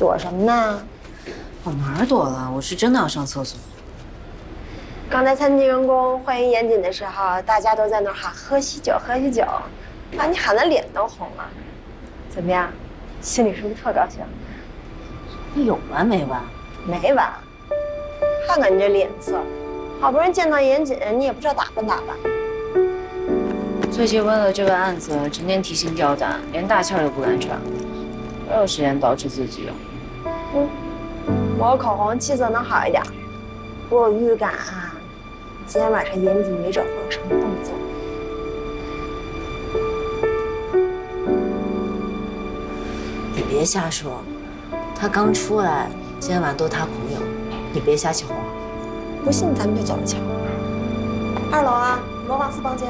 躲什么呢？我哪儿躲了？我是真的要上厕所。刚才餐厅员工欢迎严谨的时候，大家都在那儿喊喝喜酒，喝喜酒，把你喊得脸都红了。怎么样？心里是不是特高兴？你有完没完？没完。看看你这脸色，好不容易见到严谨，你也不知道打扮打扮。最近为了这个案子，整天提心吊胆，连大气儿都不敢喘，没有时间捯饬自己。抹个口红，气色能好一点。我有预感啊，今天晚上严谨没准会有什么动作。你别瞎说，他刚出来，今天晚上都是他朋友，你别瞎起哄。不信咱们就走着瞧。2楼啊，罗旺斯房间。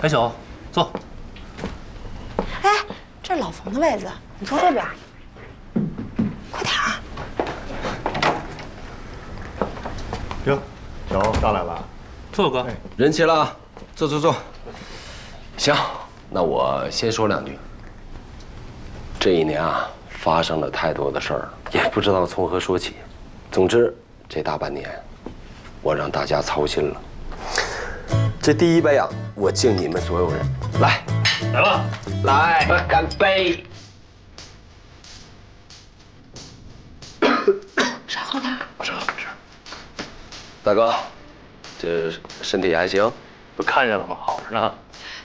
白酒，坐。哎，这是老冯的位子，你坐这边。快点儿。哟，小欧上来了。坐哥。人齐了啊，坐坐坐。行，那我先说2句。这一年啊，发生了太多的事儿，也不知道从何说起。总之，这大半年，我让大家操心了。这第一杯啊，我敬你们所有人。来了，来，干杯！少喝点。没事没事。大哥，这身体还行？不看见了吗？好着呢。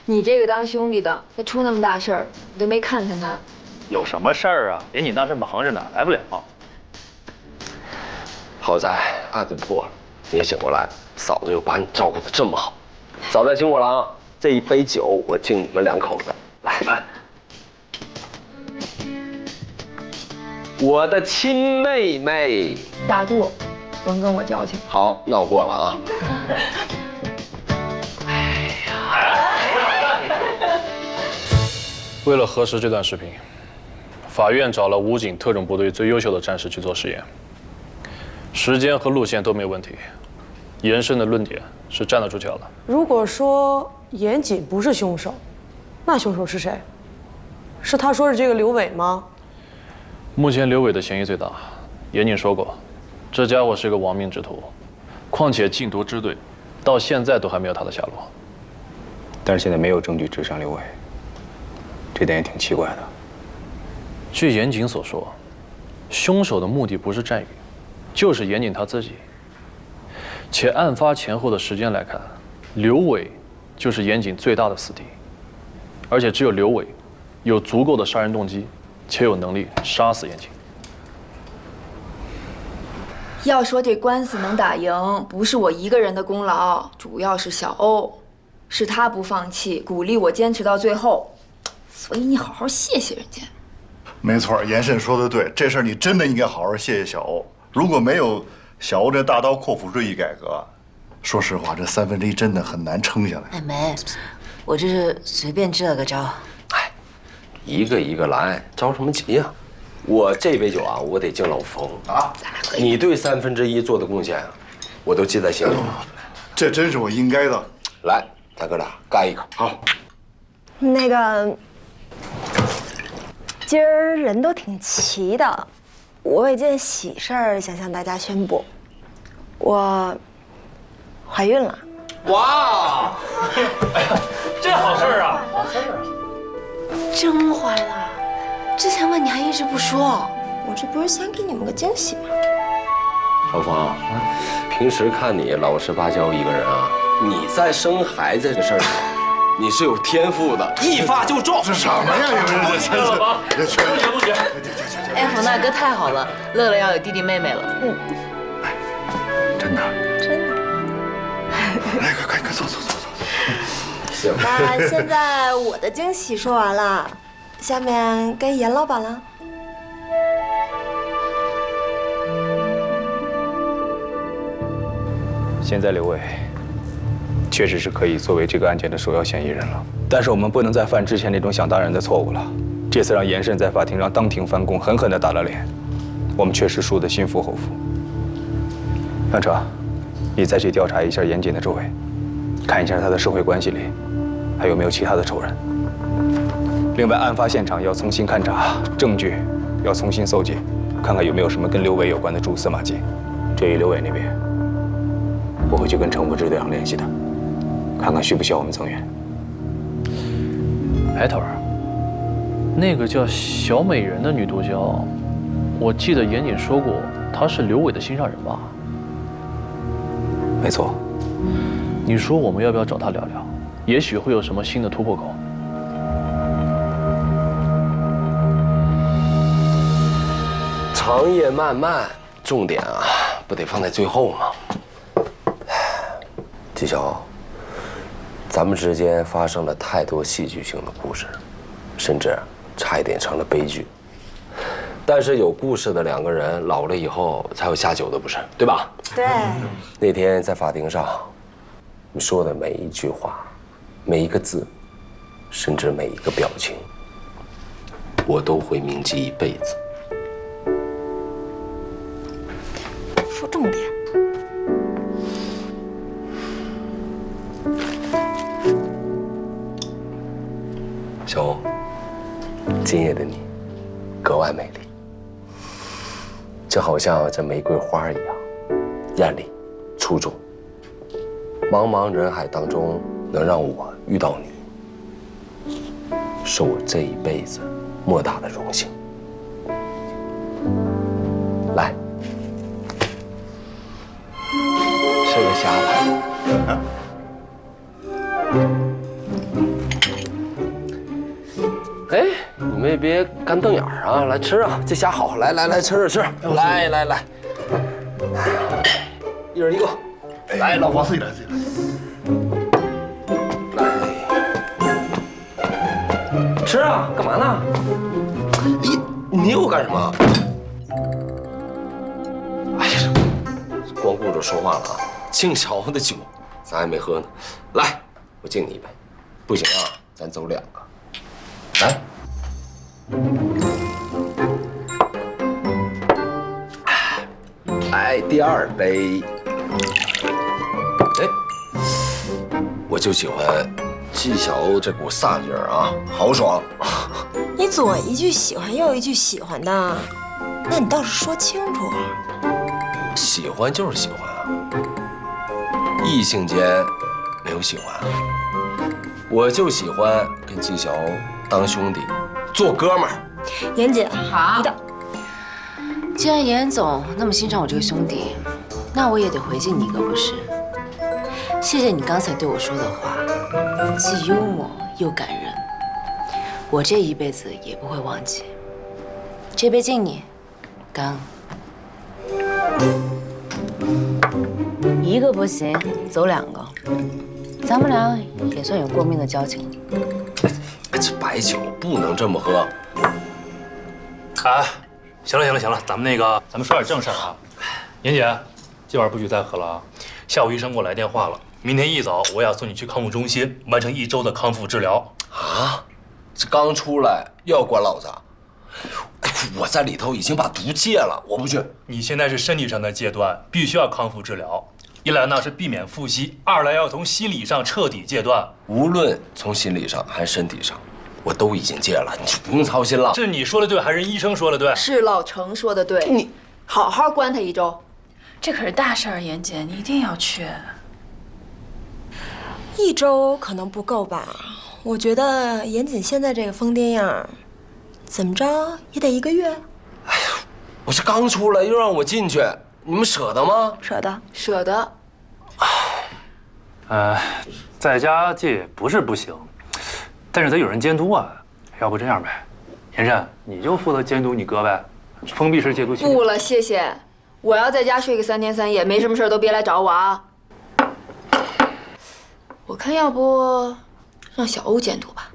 你这个当兄弟的，他出那么大事儿，你都没看看他。有什么事儿啊？严谨当时忙着呢，来不了。好在案子破了，你也醒过来，嫂子又把你照顾得这么好。嫂子辛苦了啊！这一杯酒我敬你们2口子，来。我的亲妹妹，大度，甭跟我矫情。好，那我过了啊。为了核实这段视频，法院找了武警特种部队最优秀的战士去做实验，时间和路线都没问题，严胜的论点是站得住脚的。如果说严谨不是凶手，那凶手是谁？是他说的这个刘伟吗？目前刘伟的嫌疑最大，严谨说过，这家伙是个亡命之徒，况且禁毒支队到现在都还没有他的下落。但是现在没有证据指向刘伟，这点也挺奇怪的。据严谨所说，凶手的目的不是战宇，就是严谨他自己。且案发前后的时间来看，刘伟就是严谨最大的死敌，而且只有刘伟有足够的杀人动机，且有能力杀死严谨。要说这官司能打赢，不是我一个人的功劳，主要是小欧，是他不放弃，鼓励我坚持到最后，所以你好好谢谢人家。没错，严慎说的对，这事儿你真的应该好好谢谢小欧。如果没有小欧这大刀阔斧锐意改革，说实话，这1/3真的很难撑下来。哎，没，我这是随便支了个招。哎，一个一个来，着什么急呀？我这杯酒啊，我得敬老冯啊。你对1/3做的贡献啊，我都记在心里了。这真是我应该的。来，大哥俩干一个，好。那个，今儿人都挺齐的，我有件喜事儿想向大家宣布，我怀孕了。哇，这好事儿啊！真怀了？之前问你还一直不说，我这不是想给你们个惊喜吗？老冯，平时看你老实巴交一个人啊，你在生孩子这事儿上，你是有天赋的，一发就中。这什么呀？你们这真是！不行！哎，冯大哥太好了，乐乐要有弟弟妹妹了。真的。真的。来，快走。行。那现在我的惊喜说完了，下面该严老板了。现在刘伟确实是可以作为这个案件的首要嫌疑人了，但是我们不能再犯之前那种想当然的错误了。这次让严慎在法庭上当庭翻供，狠狠地打了脸，我们确实输得心服口服。杨哲，你再去调查一下严谨的周围，看一下他的社会关系里还有没有其他的仇人。另外，案发现场要重新勘查，证据要重新搜集，看看有没有什么跟刘伟有关的蛛丝马迹。至于刘伟那边，我会去跟程副支队长联系他，看看需不需要我们增援。哎，头儿，那个叫小美人的女毒枭，我记得严谨说过，她是刘伟的心上人吧？没错。你说我们要不要找她聊聊？也许会有什么新的突破口。长夜漫漫，重点啊，不得放在最后吗？纪晓，咱们之间发生了太多戏剧性的故事，甚至差一点成了悲剧。但是有故事的两个人，老了以后才有下酒的，不是？对吧？对。那天在法庭上，你说的每一句话，每一个字，甚至每一个表情，我都会铭记一辈子。说重点。小欧，今夜的你格外美丽，就好像这玫瑰花一样，艳丽、出众。茫茫人海当中，能让我遇到你，是我这一辈子莫大的荣幸。来，吃个虾吧。哎，你们也别干瞪眼啊！来吃啊，这虾好，来吃，来，一人一个。来，老黄自己来。来，吃啊，干嘛呢？你又干什么？哎呀，光顾着说话了啊！敬小欧的酒，咱还没喝呢。来，我敬你一杯。不行啊，咱走两个。来，来第二杯。哎，我就喜欢纪晓欧这股飒劲儿啊，豪爽。你左一句喜欢，右一句喜欢的，那你倒是说清楚啊。喜欢就是喜欢啊，异性间没有喜欢啊。我就喜欢跟纪晓欧当兄弟，做哥们儿。严姐，好。既然严总那么欣赏我这个兄弟，那我也得回敬你一个，不是？谢谢你刚才对我说的话，既幽默又感人，我这一辈子也不会忘记。这杯敬你，干。一个不行，走两个。咱们俩也算有过命的交情。这白酒不能这么喝。哎，行了，咱们说点正事儿啊。严姐，今晚不许再喝了啊！下午医生给我来电话了，明天一早我要送你去康复中心完成1周的康复治疗。啊？这刚出来又要管老子？哎，我在里头已经把毒戒了，我不去。你现在是身体上的戒断，必须要康复治疗。一来呢是避免复吸，二来要从心理上彻底戒断。无论从心理上还是身体上，我都已经戒了，你就不用操心了。是你说的对，还是医生说的对？是老程说的对，你好好关他1周。这可是大事儿，严姐，你一定要去。1周可能不够吧？我觉得严谨现在这个疯癫样，怎么着也得1个月。哎呀，我这刚出来又让我进去，你们舍得吗？舍得。在家戒不是不行，但是得有人监督啊。要不这样呗，严慎，你就负责监督你哥呗，封闭式戒毒期。不了，谢谢。我要在家睡个3天3夜，没什么事都别来找我啊。我看要不让小欧监督吧。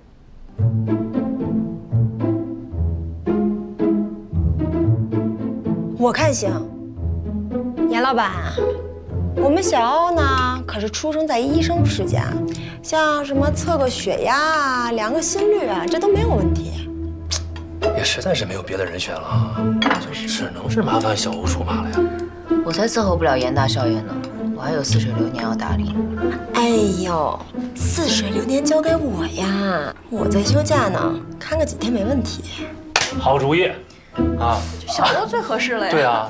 我看行。严老板，我们小欧呢，可是出生在医生世家，像什么测个血压啊、量个心率啊，这都没有问题。也实在是没有别的人选了啊，就是只能是麻烦小欧出马了呀。我才伺候不了严大少爷呢，我还有似水流年要打理。哎呦，似水流年交给我呀，我在休假呢，看个几天没问题。好主意，啊，小欧最合适了呀。对啊。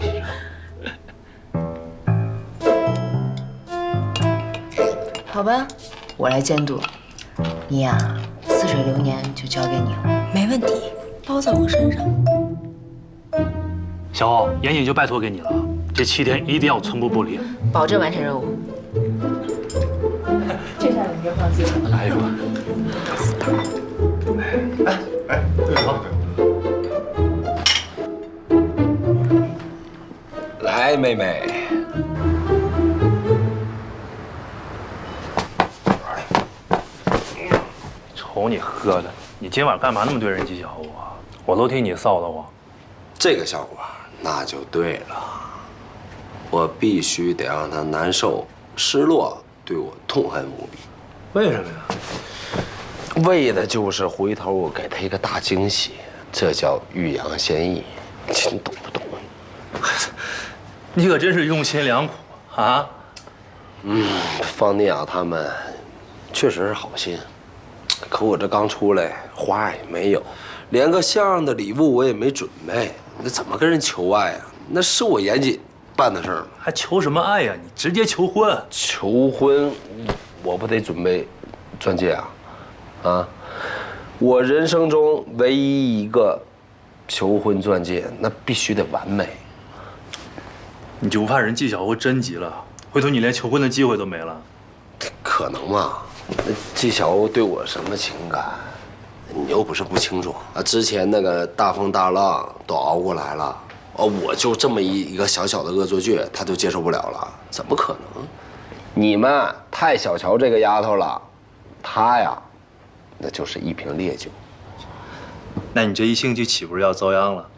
好吧，我来监督你呀，似水流年就交给你了。没问题，包在我身上。小欧，严谨就拜托给你了，这7天一定要寸步不离，保证完成任务。这下你就放心了。哎呦，好，来，妹妹。瞅你喝的，你今晚干嘛那么对人纪小欧啊？我都替你臊得慌。这个效果那就对了，我必须得让他难受、失落，对我痛恨无比。为什么呀？为的就是回头我给他一个大惊喜，这叫欲扬先抑，你懂不懂？你可真是用心良苦啊！方尼亚他们确实是好心，可我这刚出来，花也没有，连个像样的礼物我也没准备，那怎么跟人求爱啊？那是我严谨办的事儿，还求什么爱呀？你直接求婚。求婚，我不得准备钻戒啊？啊，我人生中唯一一个求婚钻戒，那必须得完美。你就不怕人纪小欧真急了，回头你连求婚的机会都没了？可能吗？那纪晓欧对我什么情感，你又不是不清楚啊。之前那个大风大浪都熬过来了，我就这么一个小小的恶作剧，他就接受不了了，怎么可能？你们太小瞧这个丫头了，她呀，那就是一瓶烈酒。那你这一星期岂不是要遭殃了？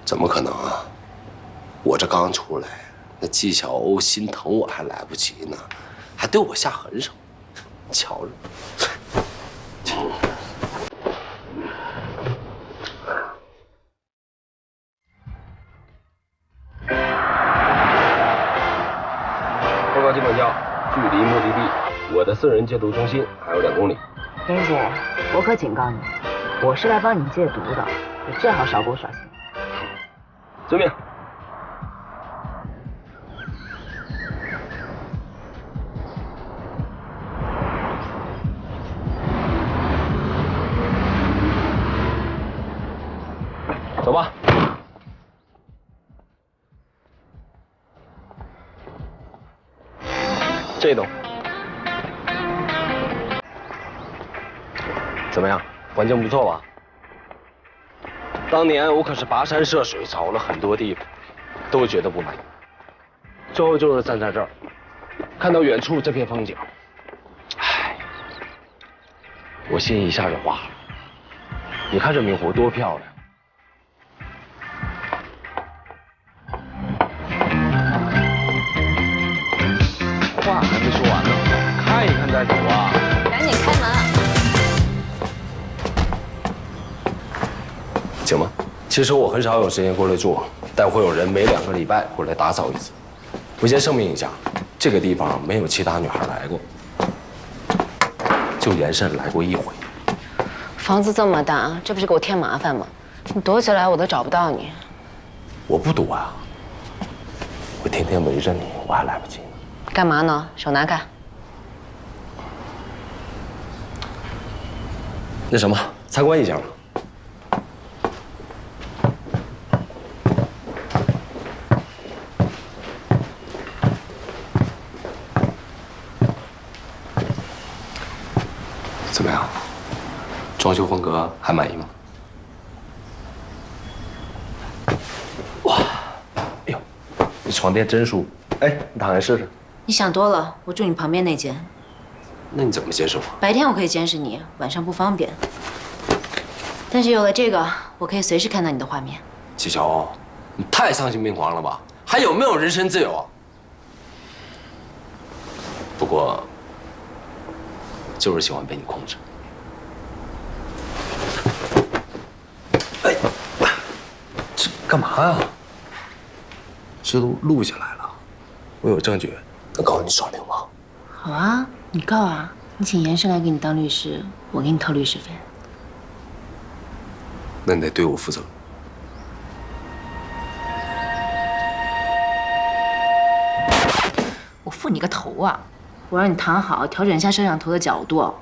怎么可能啊？我这刚出来，那纪晓欧心疼我还来不及呢，还对我下狠手，瞧着。报告机管教，距离目的地我的私人戒毒中心还有2公里。严姐，我可警告你，我是来帮你戒毒的，你最好少给我耍心。遵命。走吧。这栋怎么样？环境不错吧？当年我可是跋山涉水找了很多地方，都觉得不满意。最后就是站在这儿，看到远处这片风景，唉，我心一下就化了。你看这明湖多漂亮！话还没说完呢，看一看再走啊！赶紧开门。行吗？其实我很少有时间过来住，但会有人每2个礼拜过来打扫一次。我先声明一下，这个地方没有其他女孩来过，就严慎来过1回。房子这么大，这不是给我添麻烦吗？你躲起来我都找不到你。我不躲啊，我天天围着你，我还来不及呢。干嘛呢？手拿开。那什么，参观一下吧。怎么样？装修风格还满意吗？哇，哎呦，这床垫真舒服。哎，你躺下试试。你想多了，我住你旁边那间。那你怎么监视我？白天我可以监视你，晚上不方便。但是有了这个，我可以随时看到你的画面。纪晓欧，你太丧心病狂了吧？还有没有人身自由？不过，就是喜欢被你控制。哎，这干嘛呀？这都录下来了，我有证据，能告你耍流氓。好啊，你告啊！你请严胜来给你当律师，我给你掏律师费。那你得对我负责。我负你个头啊！我让你躺好，调整一下摄像头的角度。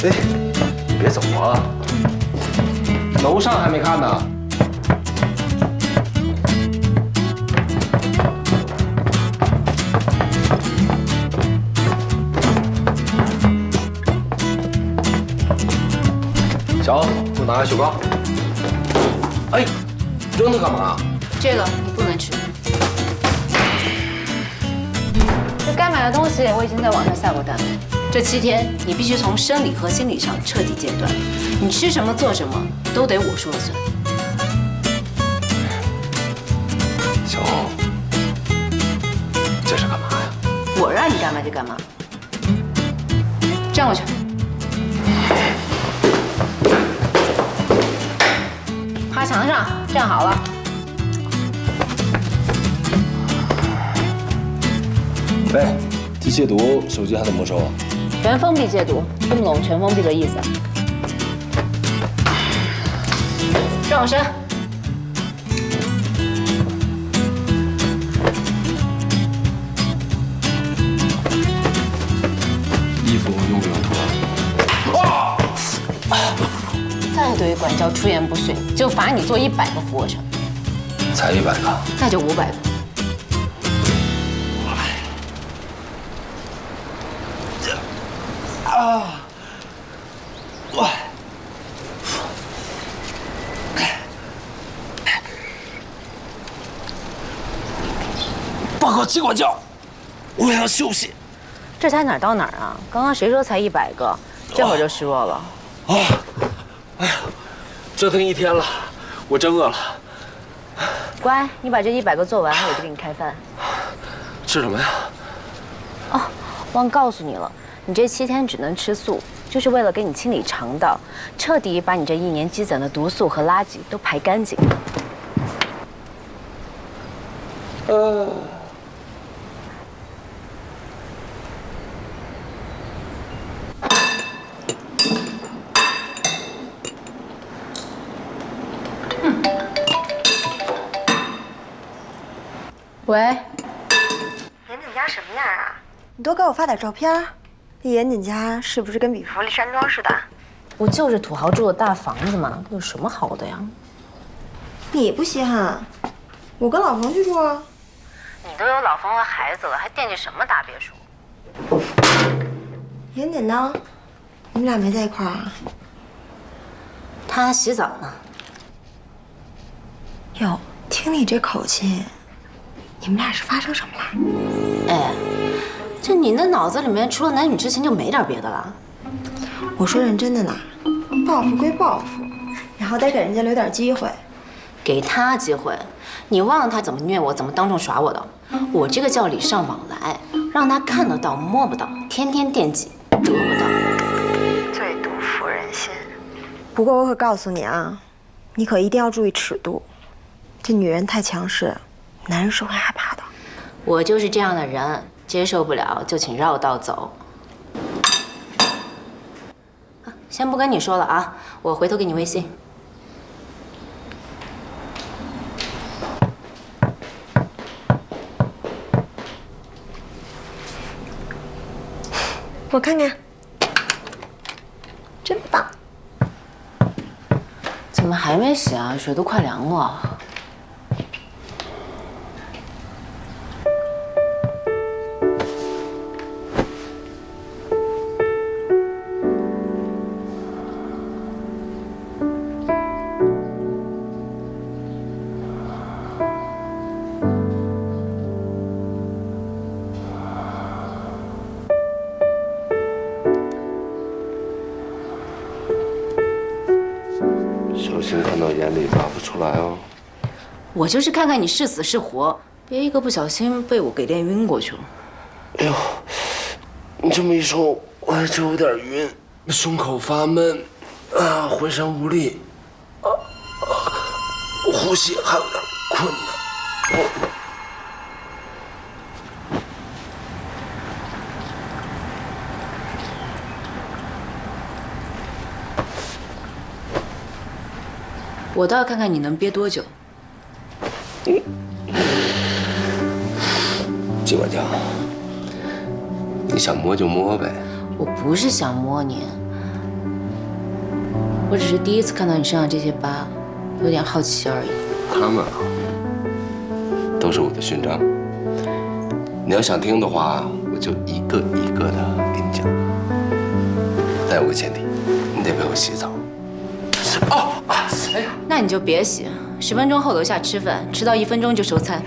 哎，你别走啊！楼上还没看呢。小欧，给我拿个雪糕。哎，扔它干嘛？这个你不能吃。这该买的东西我已经在网上下过单了。这7天你必须从生理和心理上彻底戒断，你吃什么做什么都得我说了算。小欧，这是干嘛呀？我让你干嘛就干嘛。站过去。趴墙上，站好了。喂，这戒毒手机还得没收啊？全封闭戒毒，听不懂全封闭的意思？转过身。衣服用不用脱？再对管教出言不逊，就罚你做100个俯卧撑。才100个？那就500个。报告机管教，我要休息。这才哪儿到哪儿啊？刚刚谁说才100个？这会儿就示弱了。哎呀，折腾1天了，我真饿了。乖，你把这100个做完，我就给你开饭。吃什么呀？哦，忘告诉你了，你这7天只能吃素，就是为了给你清理肠道，彻底把你这1年积攒的毒素和垃圾都排干净。喂，严谨家什么样啊？你多给我发点照片。这严谨家是不是跟比弗利山庄似的？不就是土豪住的大房子吗？有什么好的呀？你不稀罕？我跟老彭去住啊。你都有老冯和孩子了，还惦记什么大别墅？严谨呢？你们俩没在一块儿啊？他洗澡呢。哟，听你这口气，你们俩是发生什么了？哎，这你那脑子里面除了男女之情就没点别的了？我说认真的呢，报复归报复，然后得给人家留点机会。给他机会，你忘了他怎么虐我，怎么当众耍我的？我这个叫礼尚往来，让他看得到摸不到，天天惦记得不到，最毒妇人心。不过我可告诉你啊，你可一定要注意尺度，这女人太强势，男人是会害怕的。我就是这样的人，接受不了就请绕道走。先不跟你说了啊，我回头给你微信。我看看，真棒。怎么还没洗啊？水都快凉了。小心看到眼里拔不出来哦。我就是看看你是死是活，别一个不小心被我给练晕过去了。哎呦，你这么一说，我还真有点晕，胸口发闷，啊，浑身无力，呼吸还有点困难。我倒要看看你能憋多久。金管家，你想摸就摸呗。我不是想摸你，我只是第一次看到你身上这些疤，有点好奇而已。他们啊，都是我的勋章。你要想听的话，我就一个一个的给你讲。但有个前提，你得陪我洗澡。哦，哎呀，那你就别洗，10分钟后楼下吃饭，迟到1分钟就收餐。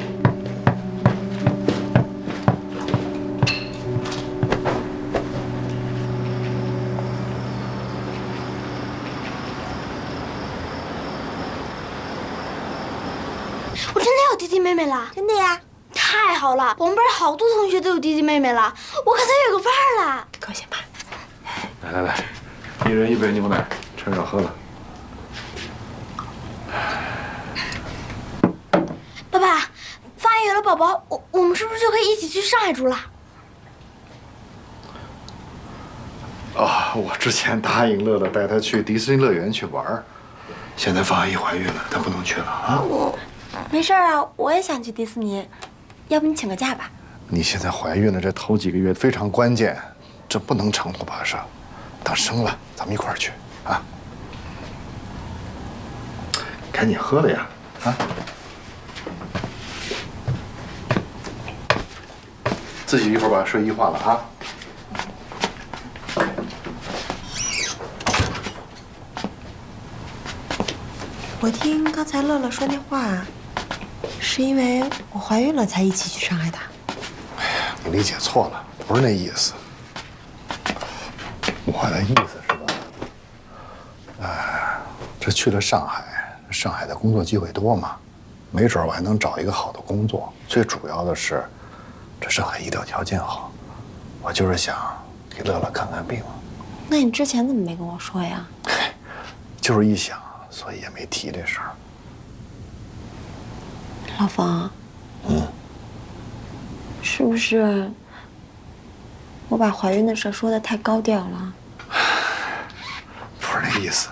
我真的有弟弟妹妹了，真的呀？太好了！我们班好多同学都有弟弟妹妹了，我可算有个伴儿了。高兴吧？来来来，一人1杯牛奶，趁热喝了。爸爸，发育有了宝宝，我们是不是就可以一起去上海住了？啊，我之前答应乐乐带她去迪士尼乐园去玩，现在方阿姨怀孕了，她不能去了啊。没事啊，我也想去迪士尼，要不你请个假吧？你现在怀孕了，这头几个月非常关键，这不能长途跋涉。等生了，咱们一块儿去啊！赶紧喝了呀，啊！自己一会儿把睡衣换了啊。我听刚才乐乐说那话，是因为我怀孕了才一起去上海的。哎呀，你理解错了，不是那意思。我的意思是吧，这去了上海，上海的工作机会多嘛，没准我还能找一个好的工作。最主要的是，这上海医疗条件好，我就是想给乐乐看看病。那你之前怎么没跟我说呀？就是一想，所以也没提这事儿。老冯，是不是我把怀孕的事说的太高调了？不是那意思，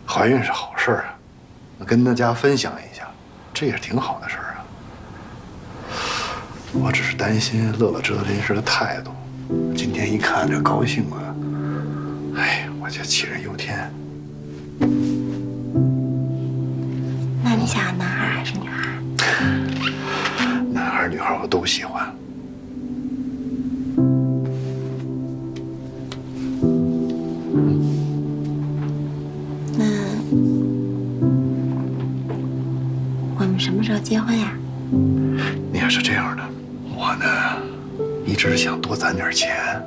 怀孕是好事啊，跟大家分享一下，这也是挺好的事儿啊。我只是担心乐乐知道这件事的态度，今天一看这高兴了，哎，我就杞人忧天。那你想要男孩还是女孩？男孩女孩我都喜欢。那我们什么时候结婚呀？你要是这样的，我呢，一直想多攒点钱，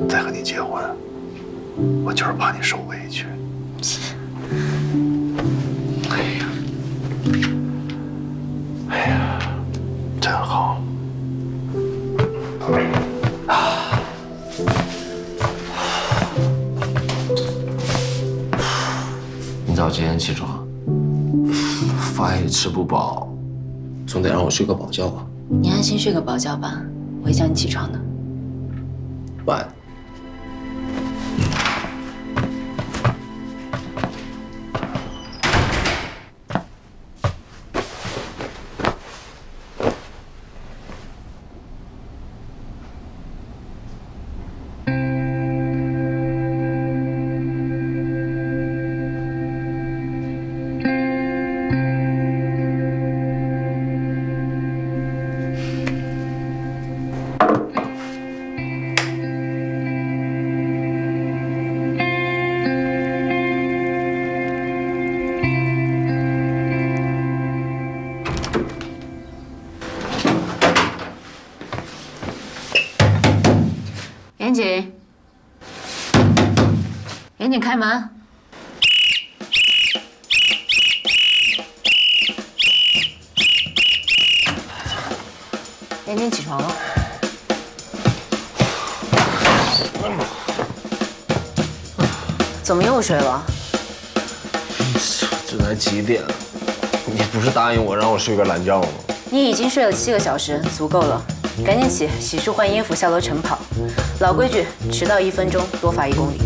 再和你结婚。我就是怕你受委屈。哎呀，哎呀，真好。你早几点起床？饭也吃不饱，总得让我睡个饱觉吧。你安心睡个饱觉吧，我会叫你起床的。晚安。严谨，严谨，开门。严谨起床了。怎么又睡了？这才几点了？你不是答应我让我睡个懒觉吗？你已经睡了7个小时，足够了。赶紧起，洗漱换衣服，下楼晨跑。老规矩，迟到1分钟，多罚1公里。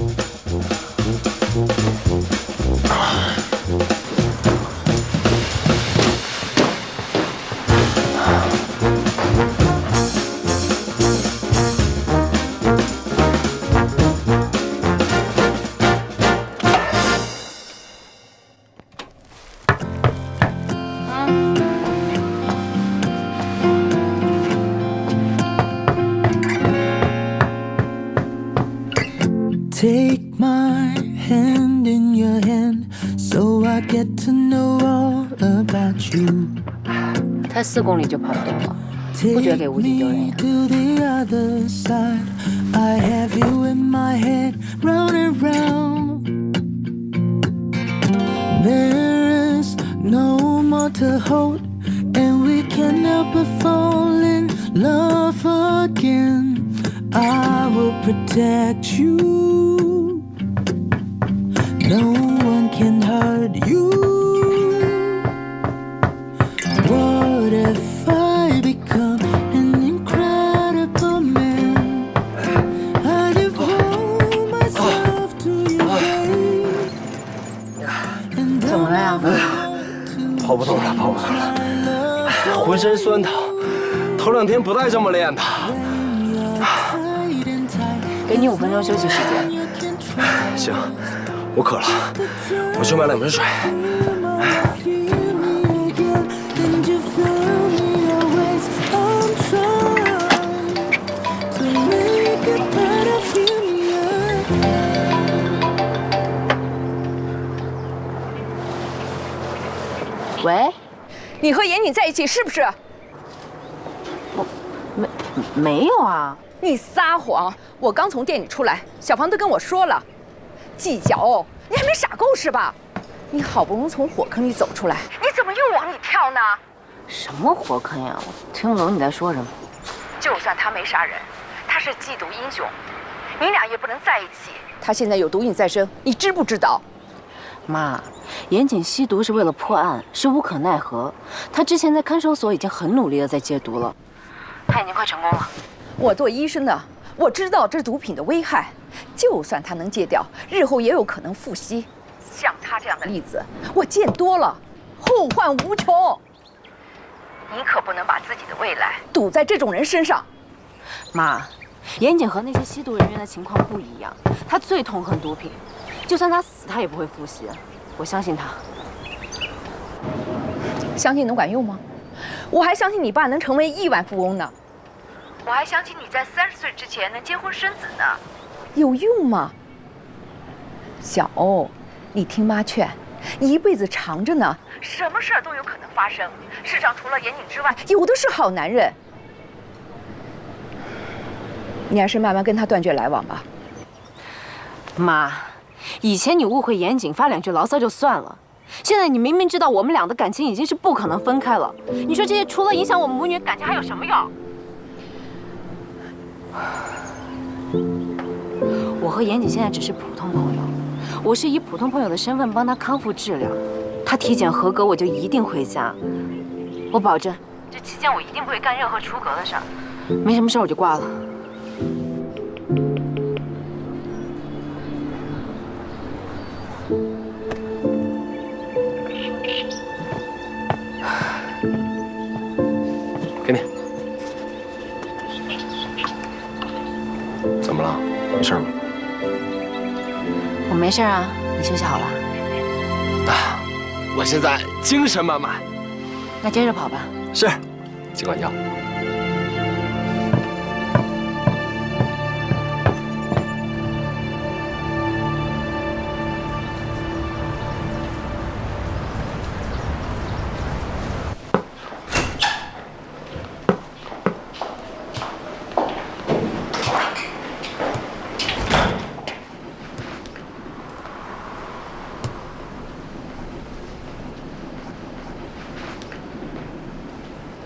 Take my hand in your hand, so I get to know all about you. 才4公里就跑不动了，不觉得给武警丢人呀？ To the other side, I have you in my head, round and round. There is no more to hold, and we can't help but fall in love again. I will protect you. No one can hurt you. What if I become an incredible man? I devote myself to you, babe. 怎么了呀？跑不动了，跑不动了，浑身酸疼，头2天不带这么练的。给你5分钟休息时间。行，我渴了，我去买2瓶水。喂，你和严谨在一起是不是？我没有啊。你撒谎！我刚从店里出来，小房都跟我说了，计较哦，你还没傻够是吧？你好不容易从火坑里走出来，你怎么又往里跳呢？什么火坑呀？我听不懂你在说什么。就算他没杀人，他是缉毒英雄，你俩也不能在一起。他现在有毒瘾在身，你知不知道？妈，严谨吸毒是为了破案，是无可奈何。他之前在看守所已经很努力的在戒毒了，他已经快成功了。我做医生的，我知道这毒品的危害。就算他能戒掉，日后也有可能复吸。像他这样的例子，我见多了，后患无穷。你可不能把自己的未来赌在这种人身上。妈，严谨和那些吸毒人员的情况不一样，他最痛恨毒品，就算他死，他也不会复吸。我相信他。相信能管用吗？我还相信你爸能成为亿万富翁呢。我还相信你在30岁之前能结婚生子呢。有用吗？小欧，你听妈劝，一辈子长着呢，什么事儿都有可能发生。世上除了严谨之外，有的是好男人。你还是慢慢跟他断绝来往吧。妈，以前你误会严谨，发2句牢骚就算了，现在你明明知道我们俩的感情已经是不可能分开了，你说这些除了影响我们母女感情还有什么用？我和严谨现在只是普通朋友，我是以普通朋友的身份帮他康复治疗，他体检合格我就一定回家，我保证这期间我一定不会干任何出格的事儿，没什么事我就挂了。给你。怎么了？没事吗？我没事啊，你休息好了。啊，我现在精神满满。那接着跑吧。是，尽管叫。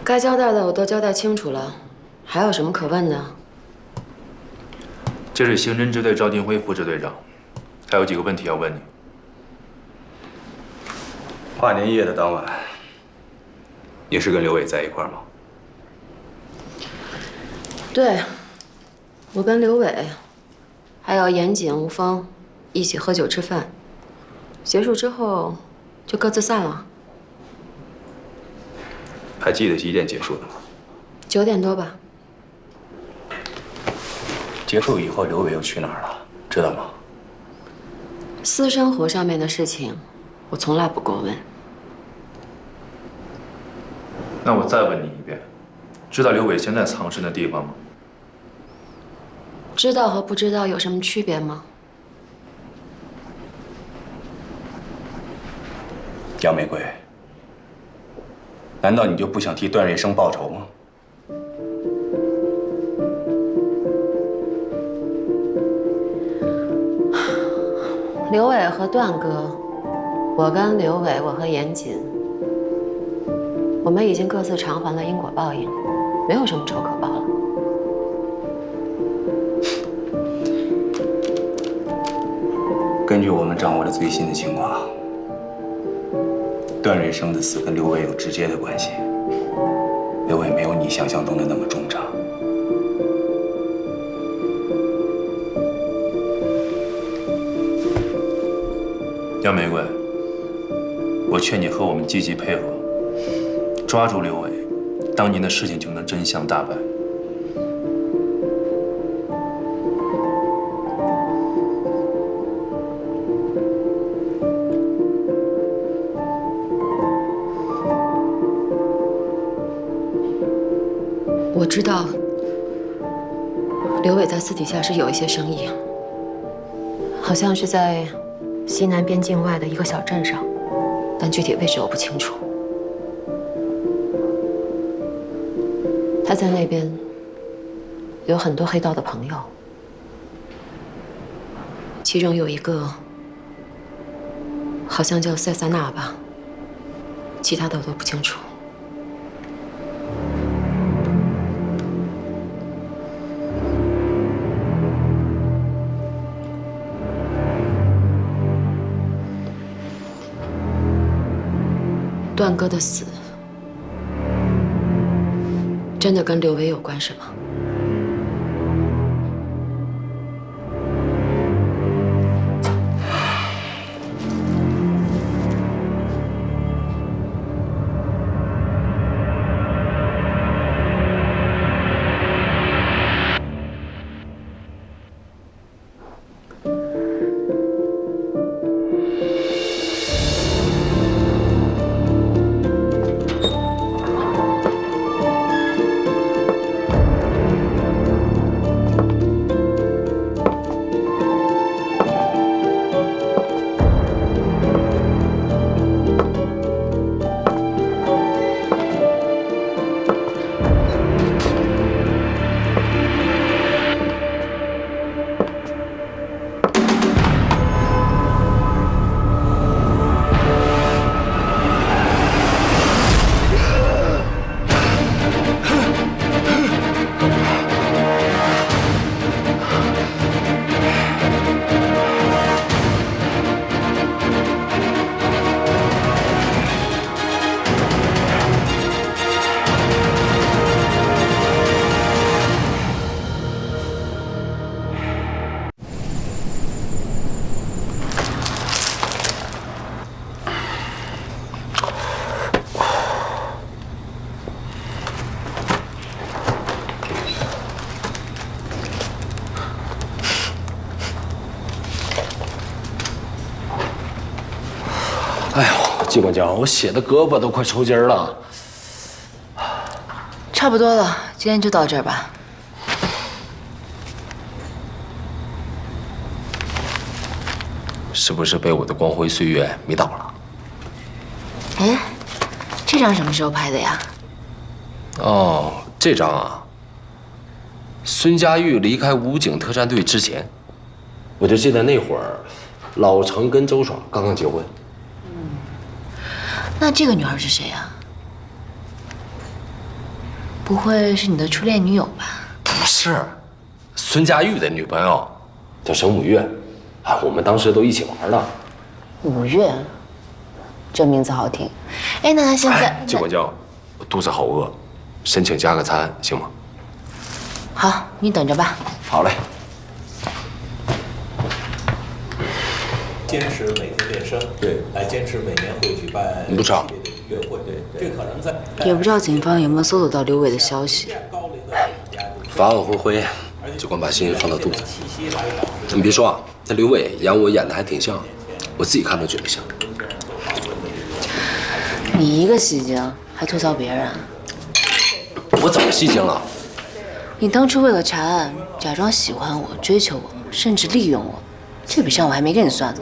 该交代的我都交代清楚了，还有什么可问的？这是刑侦支队赵金辉副支队长，还有几个问题要问你。跨年夜的当晚，你是跟刘伟在一块儿吗？对，我跟刘伟，还有严谨、吴峰一起喝酒吃饭，结束之后就各自散了。还记得几点结束的吗9点多吧。结束以后，刘伟又去哪儿了？知道吗？私生活上面的事情，我从来不过问。那我再问你一遍，知道刘伟现在藏身的地方吗？知道和不知道有什么区别吗？杨玫瑰，难道你就不想替段瑞生报仇吗？刘伟和段哥，我跟刘伟，我和严谨，我们已经各自偿还了因果报应，没有什么仇可报了。根据我们掌握的最新的情况，段瑞生的死跟刘伟有直接的关系。刘伟没有你想象中的那么忠诚。杨玫瑰，我劝你和我们积极配合，抓住刘伟，当年的事情就能真相大白。我知道刘伟在私底下是有一些生意，好像是在西南边境外的一个小镇上，但具体位置我不清楚。他在那边有很多黑道的朋友，其中有一个好像叫塞萨纳吧，其他的我都不清楚。段哥的死，真的跟刘伟有关是吗？哎呦，季管教，我写的胳膊都快抽筋了。差不多了，今天就到这儿吧。是不是被我的光辉岁月迷倒了？哎，这张什么时候拍的呀？哦，这张啊，孙佳玉离开武警特战队之前，我就记得那会儿，老程跟周爽刚刚结婚。那这个女孩是谁呀？不会是你的初恋女友吧？不是，孙佳玉的女朋友，叫沈五月，啊，我们当时都一起玩的。五月，这名字好听。哎，那他现在就管叫，我肚子好饿，申请加个餐行吗？好，你等着吧。好嘞。坚持每天练声，对，来坚持每年会举办你不知道约会，对，这可能在也不知道警方有没有搜索到刘伟的消息。法网恢恢，就光把心放到肚子。你别说啊，那刘伟演我演的还挺像，我自己看都觉得像。你一个戏精，还吐槽别人？我怎么戏精了？你当初为了查案，假装喜欢我、追求我，甚至利用我，这笔账我还没跟你算呢。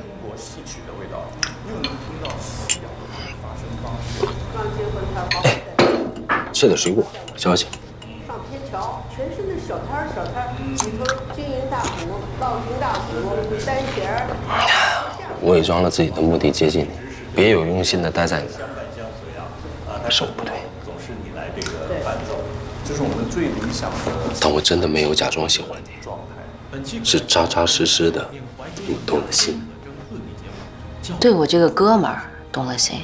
切的水果，消消气。上天桥，全身的小摊儿，里头金银大鼓、烙金大鼓、单弦儿。我伪装了自己的目的接近你，别有用心的待在你那儿，是我不对。这是我们最理想的。但我真的没有假装喜欢你，是扎扎实实的，你动了心。对我这个哥们儿动了心。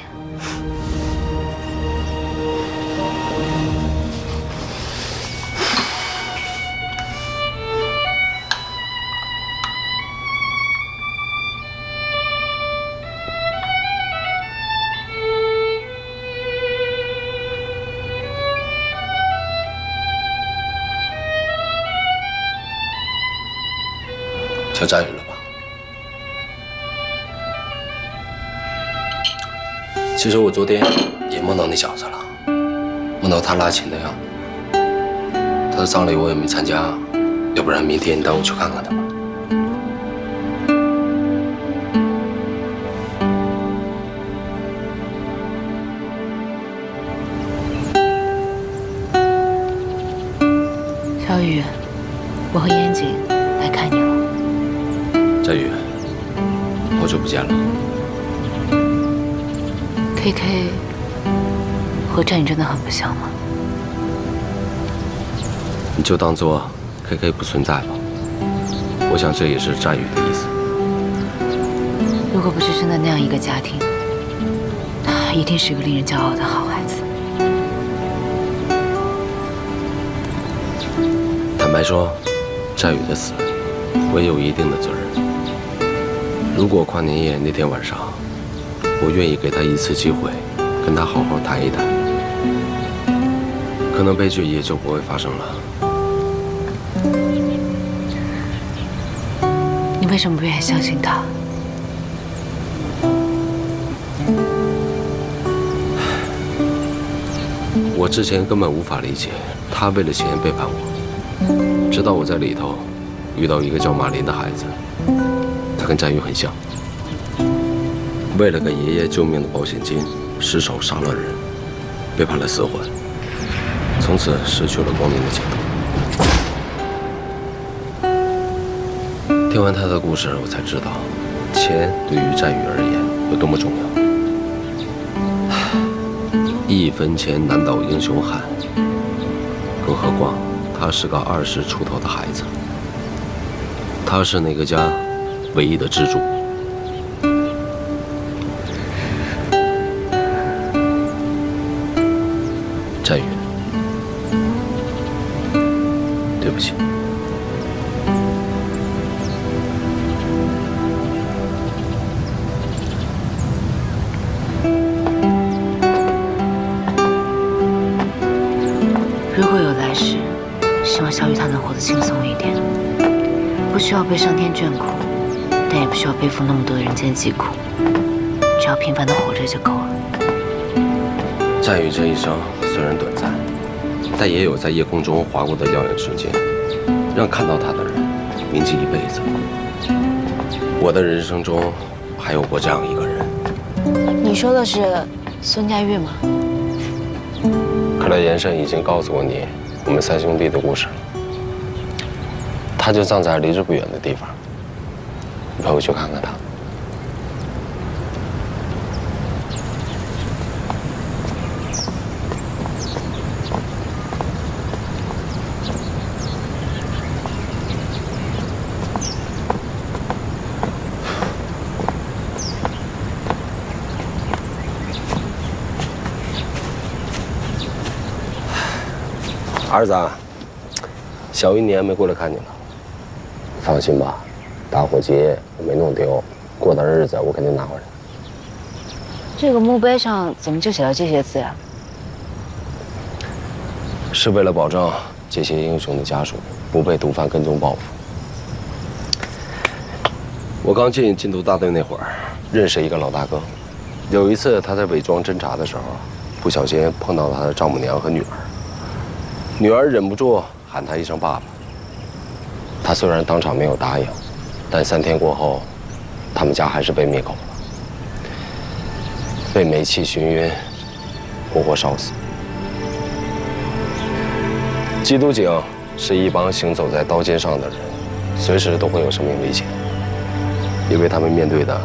叫佳宇了吧？其实我昨天也梦到那小子了，梦到他拉琴的样子。他的葬礼我也没参加，要不然明天你带我去看看他吧。小雨，我和严谨来看你了。佳宇，好久不见了。KK 和战宇真的很不像吗？你就当做 KK 不存在吧。我想这也是战宇的意思。如果不是生在那样一个家庭，他一定是个令人骄傲的好孩子。坦白说，战宇的死，我也有一定的责任。如果跨年夜那天晚上，我愿意给他一次机会，跟他好好谈一谈，可能悲剧也就不会发生了。你为什么不愿意相信他？我之前根本无法理解他为了钱背叛我，直到我在里头遇到一个叫马林的孩子，他跟战宇很像，为了给爷爷救命的保险金，失手杀了人，背叛了4环，从此失去了光明的前途。听完他的故事，我才知道，钱对于战宇而言有多么重要。1分钱难倒英雄汉，更何况他是个20出头的孩子，他是那个家唯一的支柱。战宇，对不起。如果有来世，希望小雨她能活得轻松一点，不需要被上天眷顾，但也不需要背负那么多的人间疾苦，只要平凡的活着就够了。战宇这一生虽然短暂，但也有在夜空中划过的耀眼瞬间，让看到他的人铭记一辈子。我的人生中还有过这样一个人。你说的是孙佳玉吗？看来严胜已经告诉过你我们3兄弟的故事了。他就葬在离这不远的地方，你陪我去看看他。儿子，小1年没过来看你了。放心吧，打火机我没弄丢，过段日子我肯定拿回来。这个墓碑上怎么就写了这些字呀？是为了保证这些英雄的家属不被毒贩跟踪报复。我刚进禁毒大队那会儿，认识一个老大哥。有一次他在伪装侦查的时候，不小心碰到他的丈母娘和女儿。女儿忍不住喊他一声爸爸。他虽然当场没有答应，但3天过后，他们家还是被灭口了，被煤气熏晕，活活烧死。缉毒警是一帮行走在刀尖上的人，随时都会有生命危险，因为他们面对的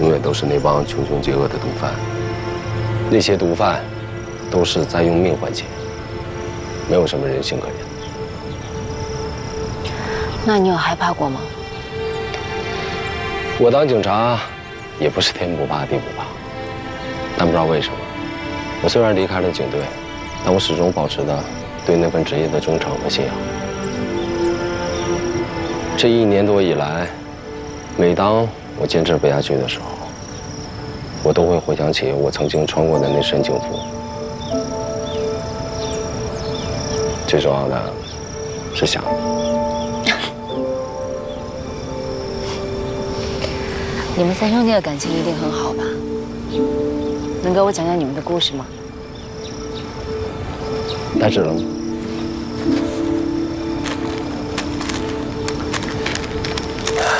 永远都是那帮穷凶极恶的毒贩。那些毒贩都是在用命换钱，没有什么人性可言。那你有害怕过吗？我当警察也不是天不怕地不怕，但不知道为什么，我虽然离开了警队，但我始终保持着对那份职业的忠诚和信仰。这1年多以来，每当我坚持不下去的时候，我都会回想起我曾经穿过的那身警服。最重要的是想你。你们3兄弟的感情一定很好吧？能给我讲讲你们的故事吗？来纸了吗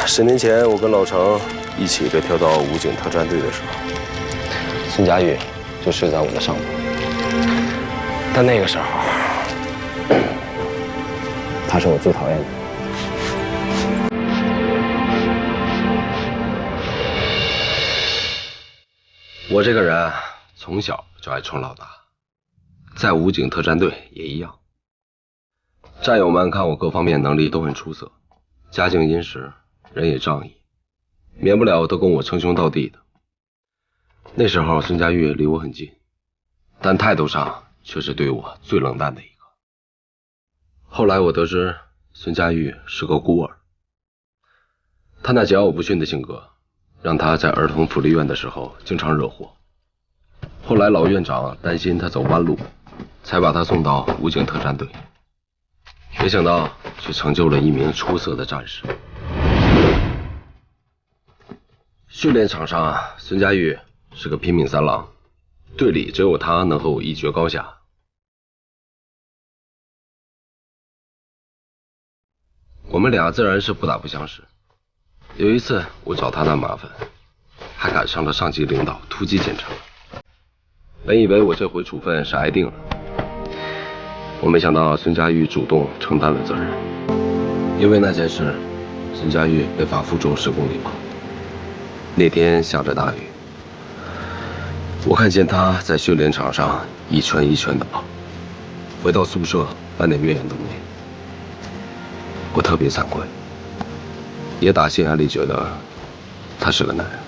？10年前，我跟老程一起被调到武警特战队的时候，孙佳玉就睡在我的上铺。但那个时候，他是我最讨厌的。我这个人从小就爱冲老大，在武警特战队也一样。战友们看我各方面能力都很出色，家境殷实，人也仗义，免不了都跟我称兄道弟的。那时候孙佳玉离我很近，但态度上却是对我最冷淡的一个。后来我得知孙佳玉是个孤儿，他那桀骜不驯的性格让他在儿童福利院的时候经常惹祸。后来老院长担心他走弯路，才把他送到武警特战队。没想到却成就了一名出色的战士。训练场上，孙佳玉是个拼命三郎，队里只有他能和我一决高下。我们俩自然是不打不相识。有一次我找他那麻烦，还赶上了上级领导突击检查。本以为我这回处分是挨定了，我没想到孙佳玉主动承担了责任。因为那件事，孙佳玉被罚负重10公里跑。那天下着大雨，我看见他在训练场上一圈一圈的跑，回到宿舍半点怨言都没有。我特别惭愧，也打心眼里觉得他是个男人。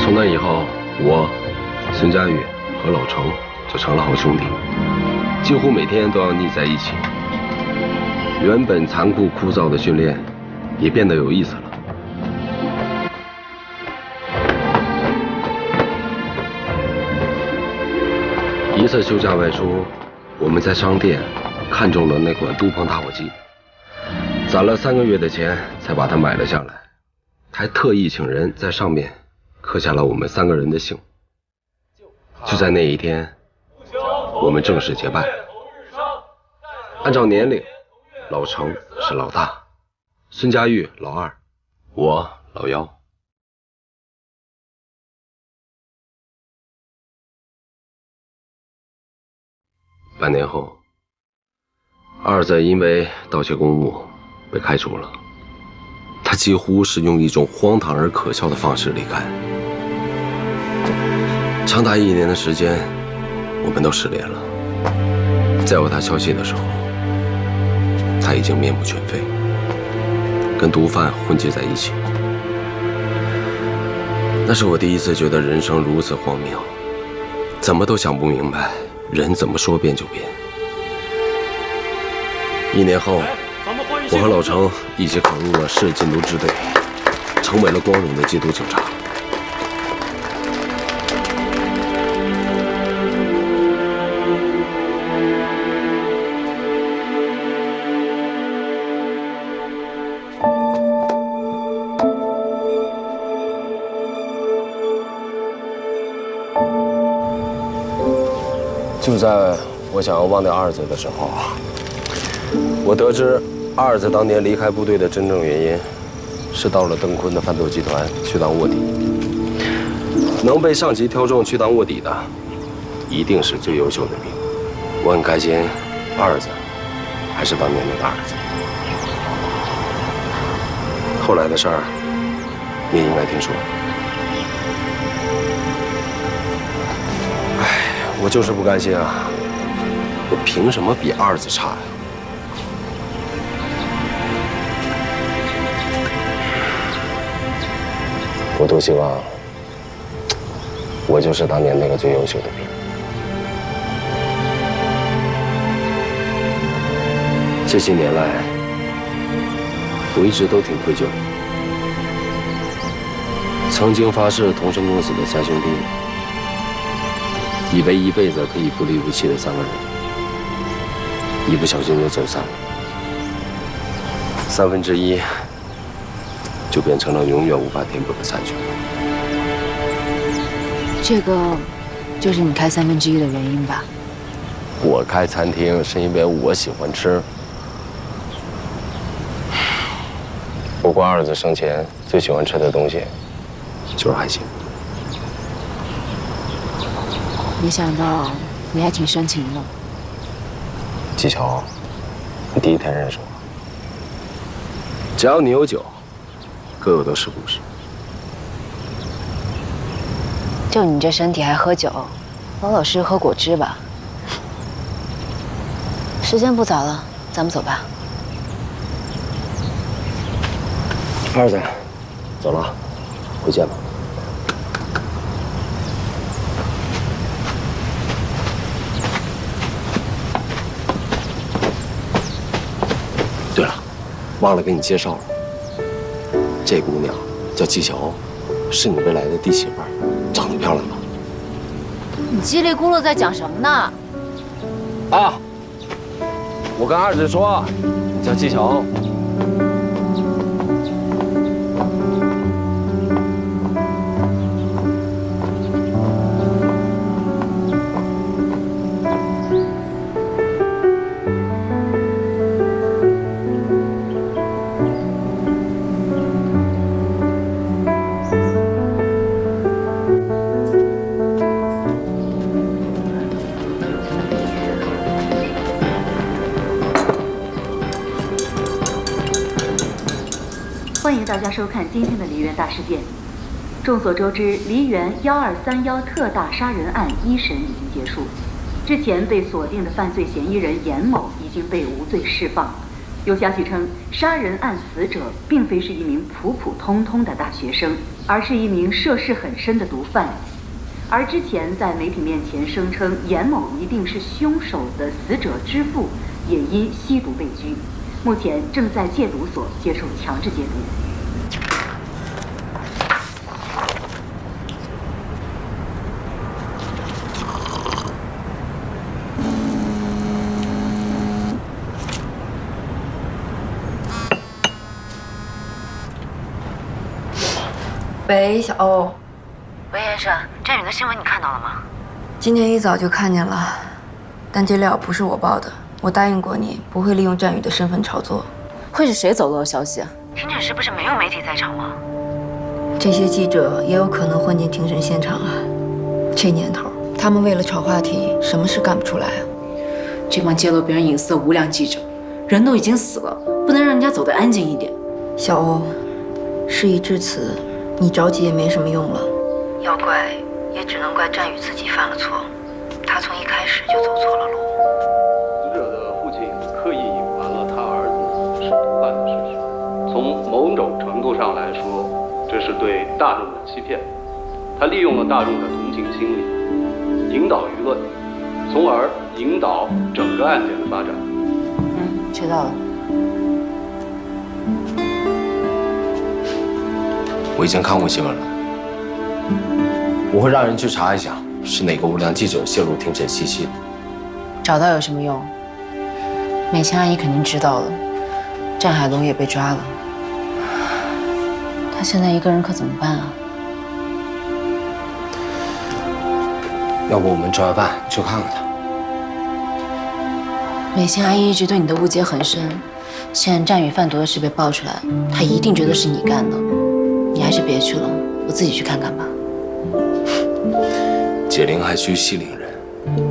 从那以后，我、孙佳玉和老程就成了好兄弟，几乎每天都要腻在一起。原本残酷枯燥的训练，也变得有意思了。一次休假外出，我们在商店看中了那款都鹏打火机，攒了3个月的钱才把它买了下来，还特意请人在上面刻下了我们3个人的姓。就在那一天，我们正式结拜。按照年龄，老程是老大，孙佳玉老2，我老1。半年后，二仔因为盗窃公物被开除了，他几乎是用一种荒唐而可笑的方式离开。长达1年的时间，我们都失联了。在我他消息的时候，他已经面目全非，跟毒贩混迹在一起。那是我第一次觉得人生如此荒谬，怎么都想不明白，人怎么说变就变。1年后，我和老程一起考入了市禁毒支队，成为了光荣的缉毒警察。就在我想要忘掉二子的时候，我得知二子当年离开部队的真正原因，是到了邓坤的贩毒集团去当卧底。能被上级挑中去当卧底的，一定是最优秀的兵。我很开心，二子还是当年的大儿子。后来的事儿，你也应该听说。我就是不甘心啊！我凭什么比二子差呀？我多希望我就是当年那个最优秀的兵。这些年来，我一直都挺愧疚的。曾经发誓同生共死的3兄弟，以为一辈子可以不离不弃的3个人，一不小心就走散了，1/3就变成了永远无法填补的残缺。这个就是你开1/3的原因吧？我开餐厅是因为我喜欢吃。不过二子生前最喜欢吃的东西就是海鲜。没想到你还挺深情的。纪晓，你第一天认识我，只要你有酒，个个都是故事。就你这身体还喝酒，老老实实喝果汁吧。时间不早了，咱们走吧。二子，走了，回见吧。对了，忘了给你介绍了，这姑娘叫纪晓，是你未来的弟媳妇儿，长得漂亮吧？你叽里咕噜在讲什么呢？啊！我跟二子说，你叫纪晓。欢迎大家收看今天的梨园大事件。众所周知，梨园1231特大杀人案一审已经结束，之前被锁定的犯罪嫌疑人严某已经被无罪释放。有消息称，杀人案死者并非是一名普普通通的大学生，而是一名涉世很深的毒贩。而之前在媒体面前声称严某一定是凶手的死者之父，也因吸毒被拘。目前正在戒毒所接受强制戒毒。喂，小欧。喂，严生，这女的新闻你看到了吗？今天一早就看见了，但这料不是我报的。我答应过你，不会利用战宇的身份炒作。会是谁走漏了消息啊？庭审是不是没有媒体在场吗？这些记者也有可能混进庭审现场啊。这年头，他们为了炒话题，什么事干不出来啊？这帮揭露别人隐私的无良记者，人都已经死了，不能让人家走得安静一点。小欧，事已至此，你着急也没什么用了。要怪也只能怪战宇自己犯了错，他从一开始就走错了路。死者的父亲刻意隐瞒了他儿子是毒贩的事实，从某种程度上来说，这是对大众的欺骗。他利用了大众的同情心理，引导舆论，从而引导整个案件的发展。知道了。我已经看过新闻了，我会让人去查一下，是哪个无良记者泄露庭审信息的。找到有什么用？美琴阿姨肯定知道了，战海龙也被抓了，他现在一个人可怎么办啊？要不我们吃完饭去看看他？美琴阿姨一直对你的误解很深，现在战宇贩毒的事被爆出来，她一定觉得是你干的。你还是别去了，我自己去看看吧。解铃还须系铃人，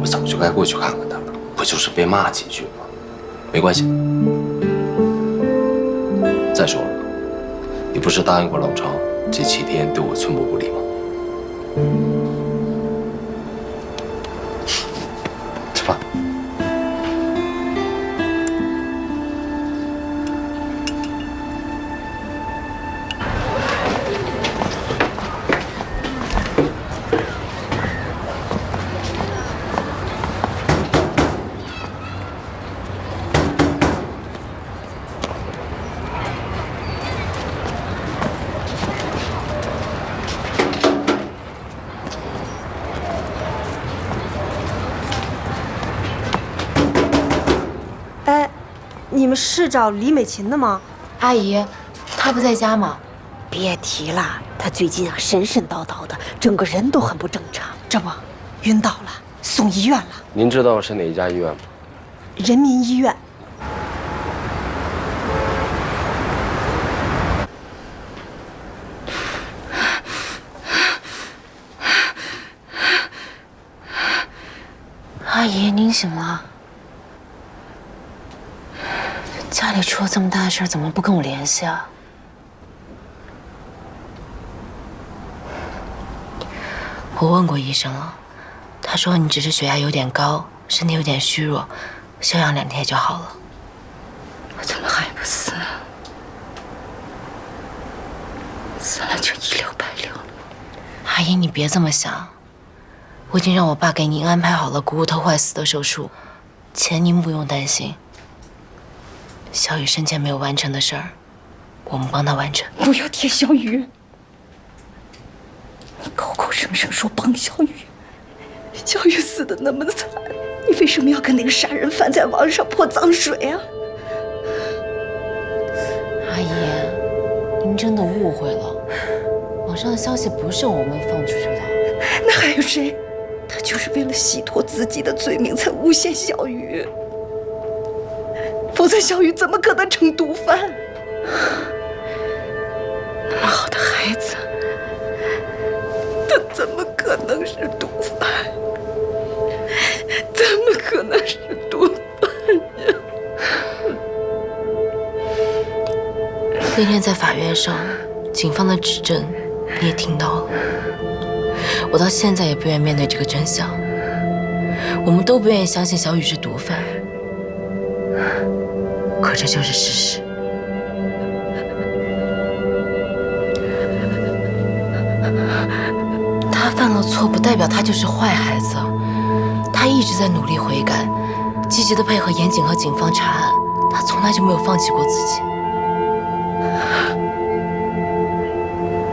我早就该过去看看他了，不就是被骂几句吗？没关系。再说了，你不是答应过老常这7天对我寸步不离吗？吃饭。你们是找李美琴的吗？阿姨，她不在家吗？别提了，她最近神神叨叨的，整个人都很不正常。这不，晕倒了，送医院了。您知道是哪一家医院吗？人民医院。阿姨，您醒了。家里出了这么大的事儿，怎么不跟我联系啊？我问过医生了，他说你只是血压有点高，身体有点虚弱，休养2天就好了。我怎么还不死啊？死了就一了百了。阿姨，你别这么想，我已经让我爸给您安排好了骨头坏死的手术，钱您不用担心。小雨生前没有完成的事儿，我们帮他完成。不要提小雨，你口口声声说帮小雨，小雨死得那么惨，你为什么要跟那个杀人犯在网上泼脏水啊？阿姨，您真的误会了，网上的消息不是我们放出去的。那还有谁？他就是为了洗脱自己的罪名才诬陷小雨。否则，小雨怎么可能成毒贩？那么好的孩子，他怎么可能是毒贩？怎么可能是毒贩呀？那天在法院上，警方的指证你也听到了。我到现在也不愿面对这个真相。我们都不愿意相信小雨是毒贩。可这就是事实。他犯了错，不代表他就是坏孩子。他一直在努力悔改，积极的配合严谨和警方查案，他从来就没有放弃过自己。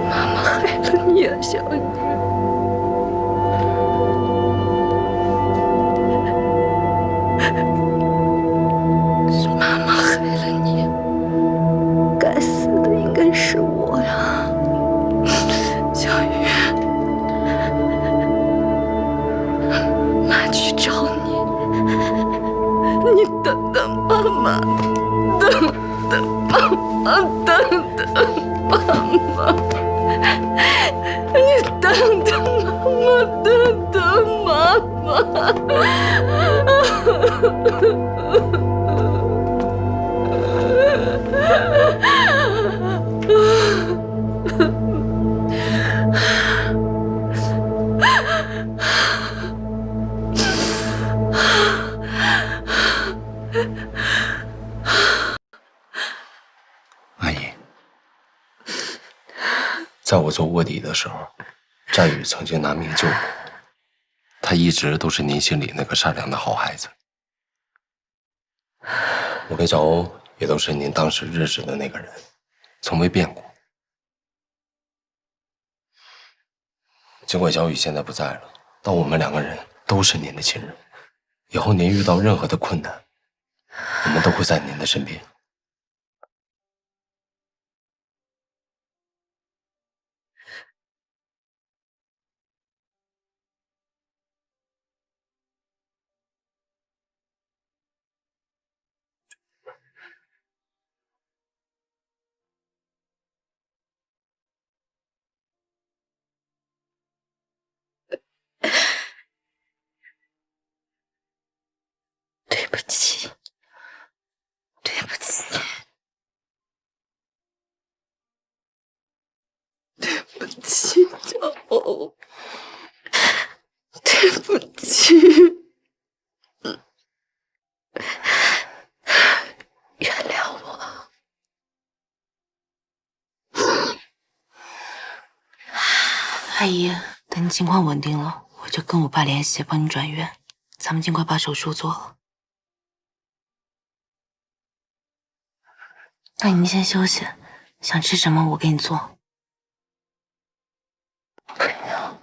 妈妈害了你啊，小雨。妈妈害了你，该死的应该是我呀，小雨。妈去找你，你等等妈妈，等等妈妈，等等妈妈，你等等妈妈，等等妈妈。阿姨，在我做卧底的时候，战宇曾经拿命救我，他一直都是您心里那个善良的好孩子。我跟小欧也都是您当时认识的那个人，从未变过。尽管小雨现在不在了，但我们两个人都是您的亲人。以后您遇到任何的困难，我们都会在您的身边。对不起，对不起，对不起，小欧，对不起，原谅我。阿姨，等你情况稳定了，我就跟我爸联系，帮你转院，咱们尽快把手术做了。那你先休息，想吃什么我给你做。不要。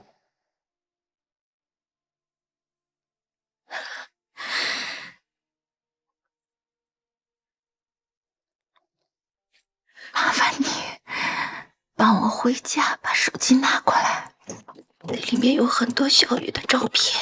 麻烦你帮我回家把手机拿过来，那里面有很多小雨的照片。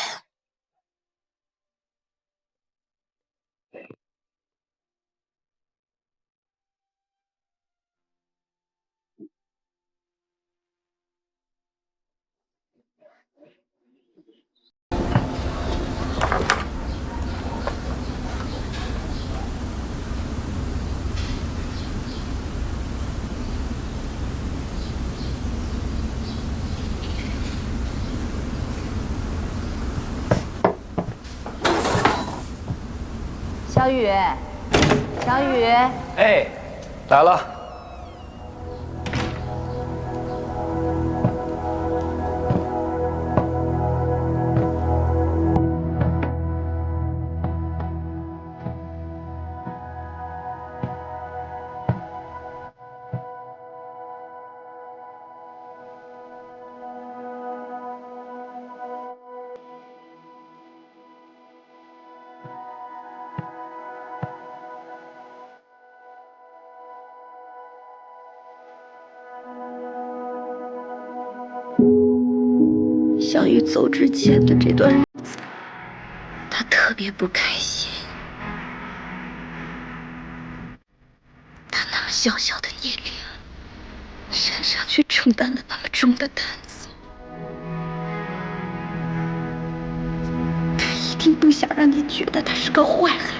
小雨，小雨，哎，来了。小雨走之前的这段日子，他特别不开心。他那么小小的年龄，身上却承担了那么重的担子。他一定不想让你觉得他是个坏孩子。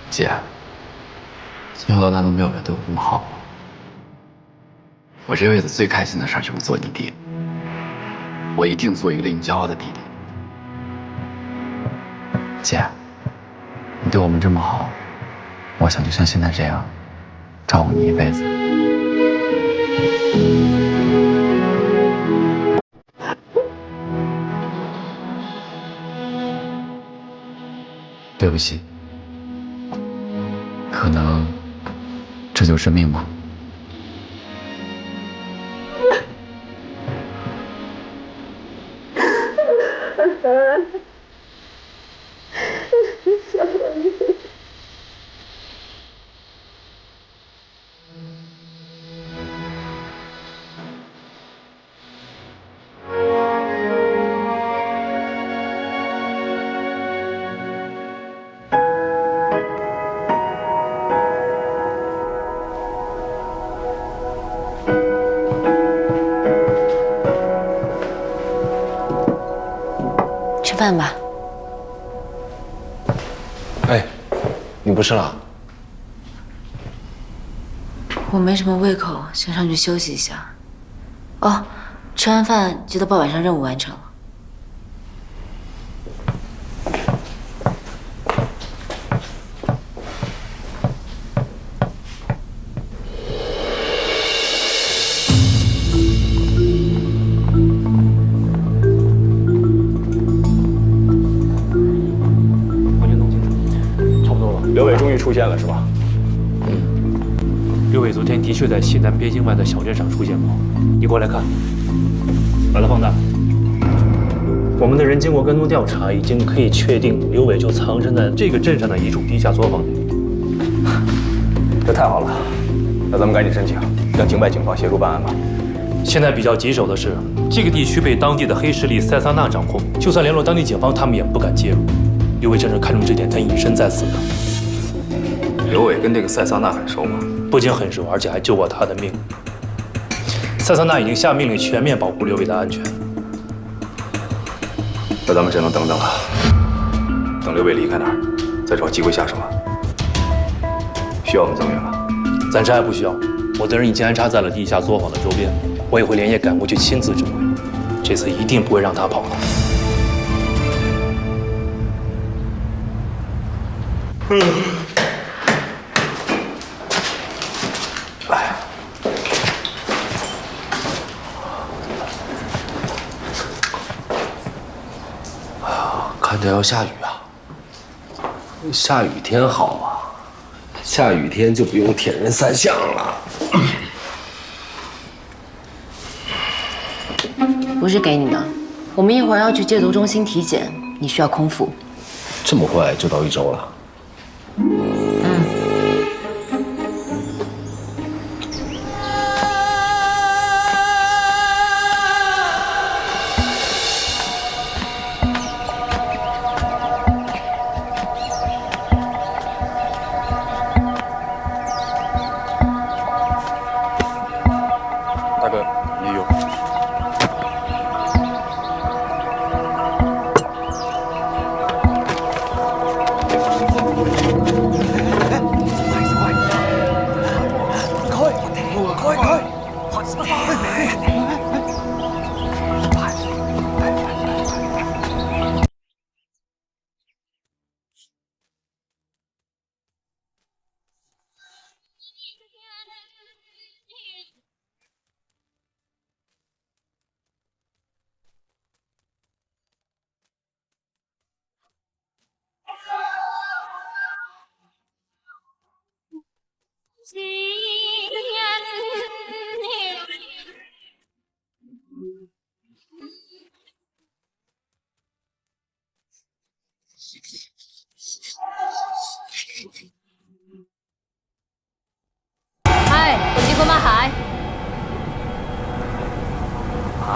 姐，从小到大都没有人对我这么好。我这辈子最开心的事就是做你弟，我一定做一个令你骄傲的弟弟。姐，你对我们这么好，我想就像现在这样，照顾你一辈子。对不起。可能这就是命吧。饭吧。哎，你不吃了？我没什么胃口，想上去休息一下。哦，吃完饭记得把晚上任务完成了。刘伟终于出现了，是吧？刘伟昨天的确在西南边境外的小镇上出现过，你过来看，把它放大。我们的人经过跟踪调查，已经可以确定刘伟就藏身在这个镇上的一处地下作坊里。这太好了，那咱们赶紧申请，让境外警方协助办案吧。现在比较棘手的是，这个地区被当地的黑势力塞萨纳掌控，就算联络当地警方，他们也不敢介入。刘伟正是看中这点，才隐身在此的。刘伟跟这个塞萨纳很熟吗？不仅很熟，而且还救过他的命。塞萨纳已经下命令全面保护刘伟的安全。那咱们只能等等了，等刘伟离开那儿，再找机会下手啊。需要我们增援吗？暂时还不需要，我的人已经安插在了地下作坊的周边，我也会连夜赶过去亲自指挥。这次一定不会让他跑了。看着要下雨啊！下雨天好啊，下雨天就不用铁人三项了。不是给你的，我们一会儿要去戒毒中心体检，你需要空腹。这么快就到1周了？大哥，也有。嗨，我师傅乜蟹？哎，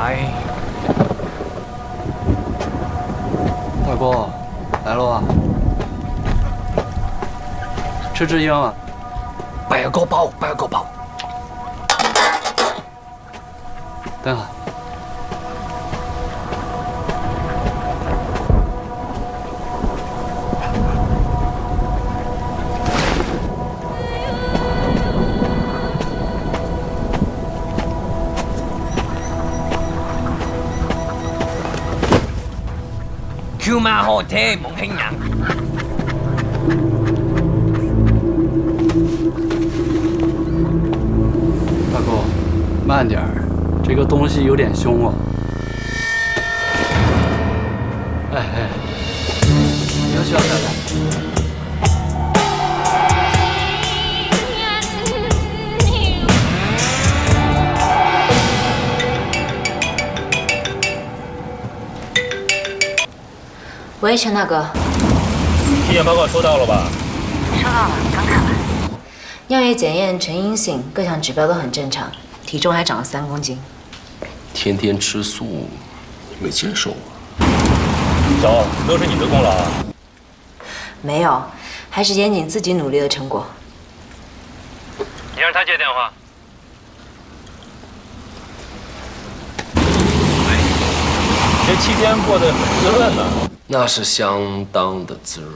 大哥，来了啊！吃支烟啊？摆个包，摆个包。等下。叫馬河車冇輕人。大哥，慢点儿，这个东西有点凶哦。哎哎，你要小点来。喂，陈大哥，体检报告收到了吧？收到了，刚看完。尿液检验呈阴性，各项指标都很正常，体重还长了3公斤。天天吃素，没接受啊？小欧，都是你的功劳啊！没有，还是严谨自己努力的成果。你让他接电话。接。7天过得很滋润呢。那是相当的滋润。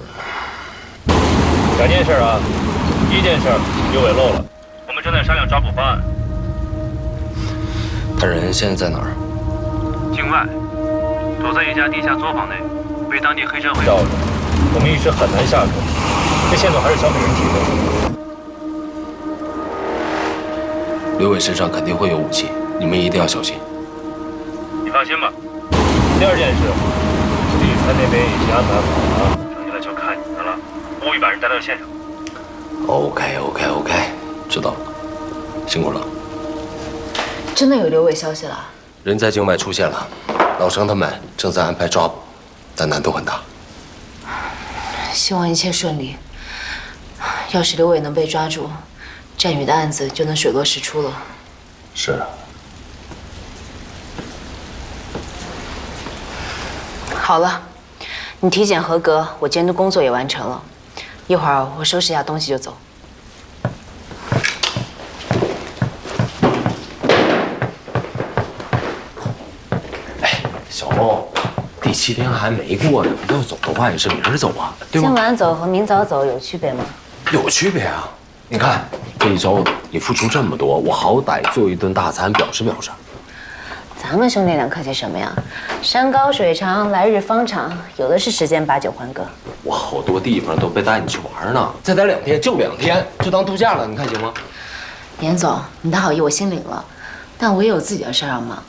2件事啊，第一件事刘伟漏了，我们正在商量抓捕方案。他人现在在哪儿？境外，躲在一家地下作坊内，被当地黑社会罩着，我们一时很难下手。这线索还是小美人提供。刘伟身上肯定会有武器，你们一定要小心。你放心吧。第2件事，李宇川那边已经安排好了，剩下的就看你的了，务必把人带到现场。OK， 知道了，辛苦了。真的有刘伟消息了？人在境外出现了，老程他们正在安排抓捕，但难度很大。希望一切顺利。要是刘伟能被抓住，战宇的案子就能水落石出了。是啊。好了，你体检合格，我监督工作也完成了，一会儿我收拾一下东西就走。小欧，第7天还没过呢，要走的话也是明儿走啊，对吗？今晚走和明早走有区别吗？有区别啊！你看这一周你付出这么多，我好歹做一顿大餐表示表示。咱们兄弟俩客气什么呀？山高水长，来日方长，有的是时间把酒欢歌。我好多地方都没带你去玩呢，再待2天就2天，就当度假了，你看行吗？严总，你的好意我心领了，但我也有自己的事要忙。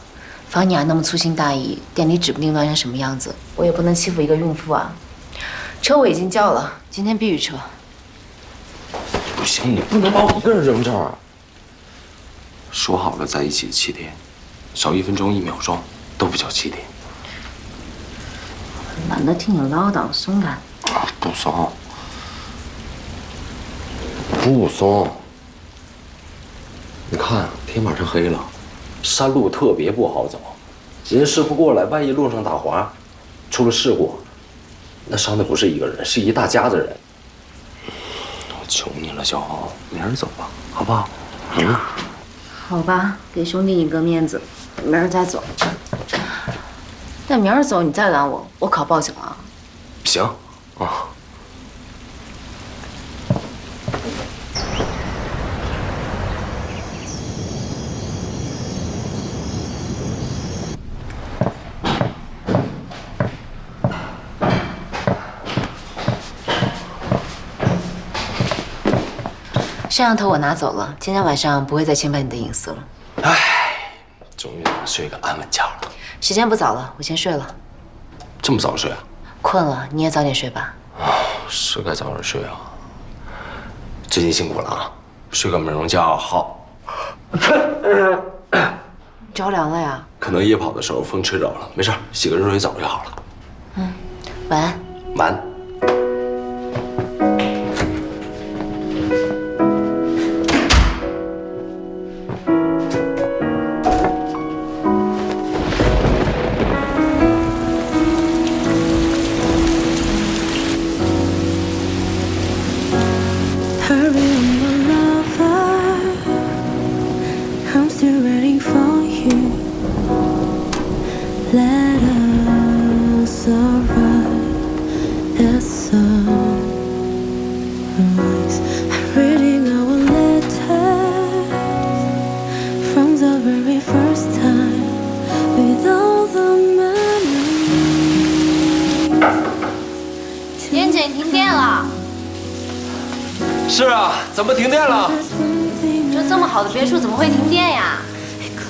房你那么粗心大意，店里指不定乱成什么样子，我也不能欺负一个孕妇啊。车我已经叫了，今天必须撤。不行，你不能把我一个人扔这儿。说好了在一起7天，少1分钟1秒钟都不叫7天。懒得听你唠叨，松开。不松，不松。你看天马上黑了。山路特别不好走，人家师傅过来，万一路上打滑，出了事故，那伤的不是一个人，是一大家子人。我求你了，小欧，明儿走吧，好不好？好吧，给兄弟一个面子，明儿再走。但明儿走你再拦我，我可报警了。行，啊。摄像头我拿走了，今天晚上不会再侵犯你的隐私了。唉，终于能睡个安稳觉了。时间不早了，我先睡了。这么早睡啊？困了，你也早点睡吧。是该早点睡啊。最近辛苦了啊，睡个美容觉好。着凉了呀？可能夜跑的时候风吹着了，没事，洗个热水澡就好了。晚安。晚安。严姐，停电了。是啊，怎么停电了？这么好的别墅怎么会停电呀？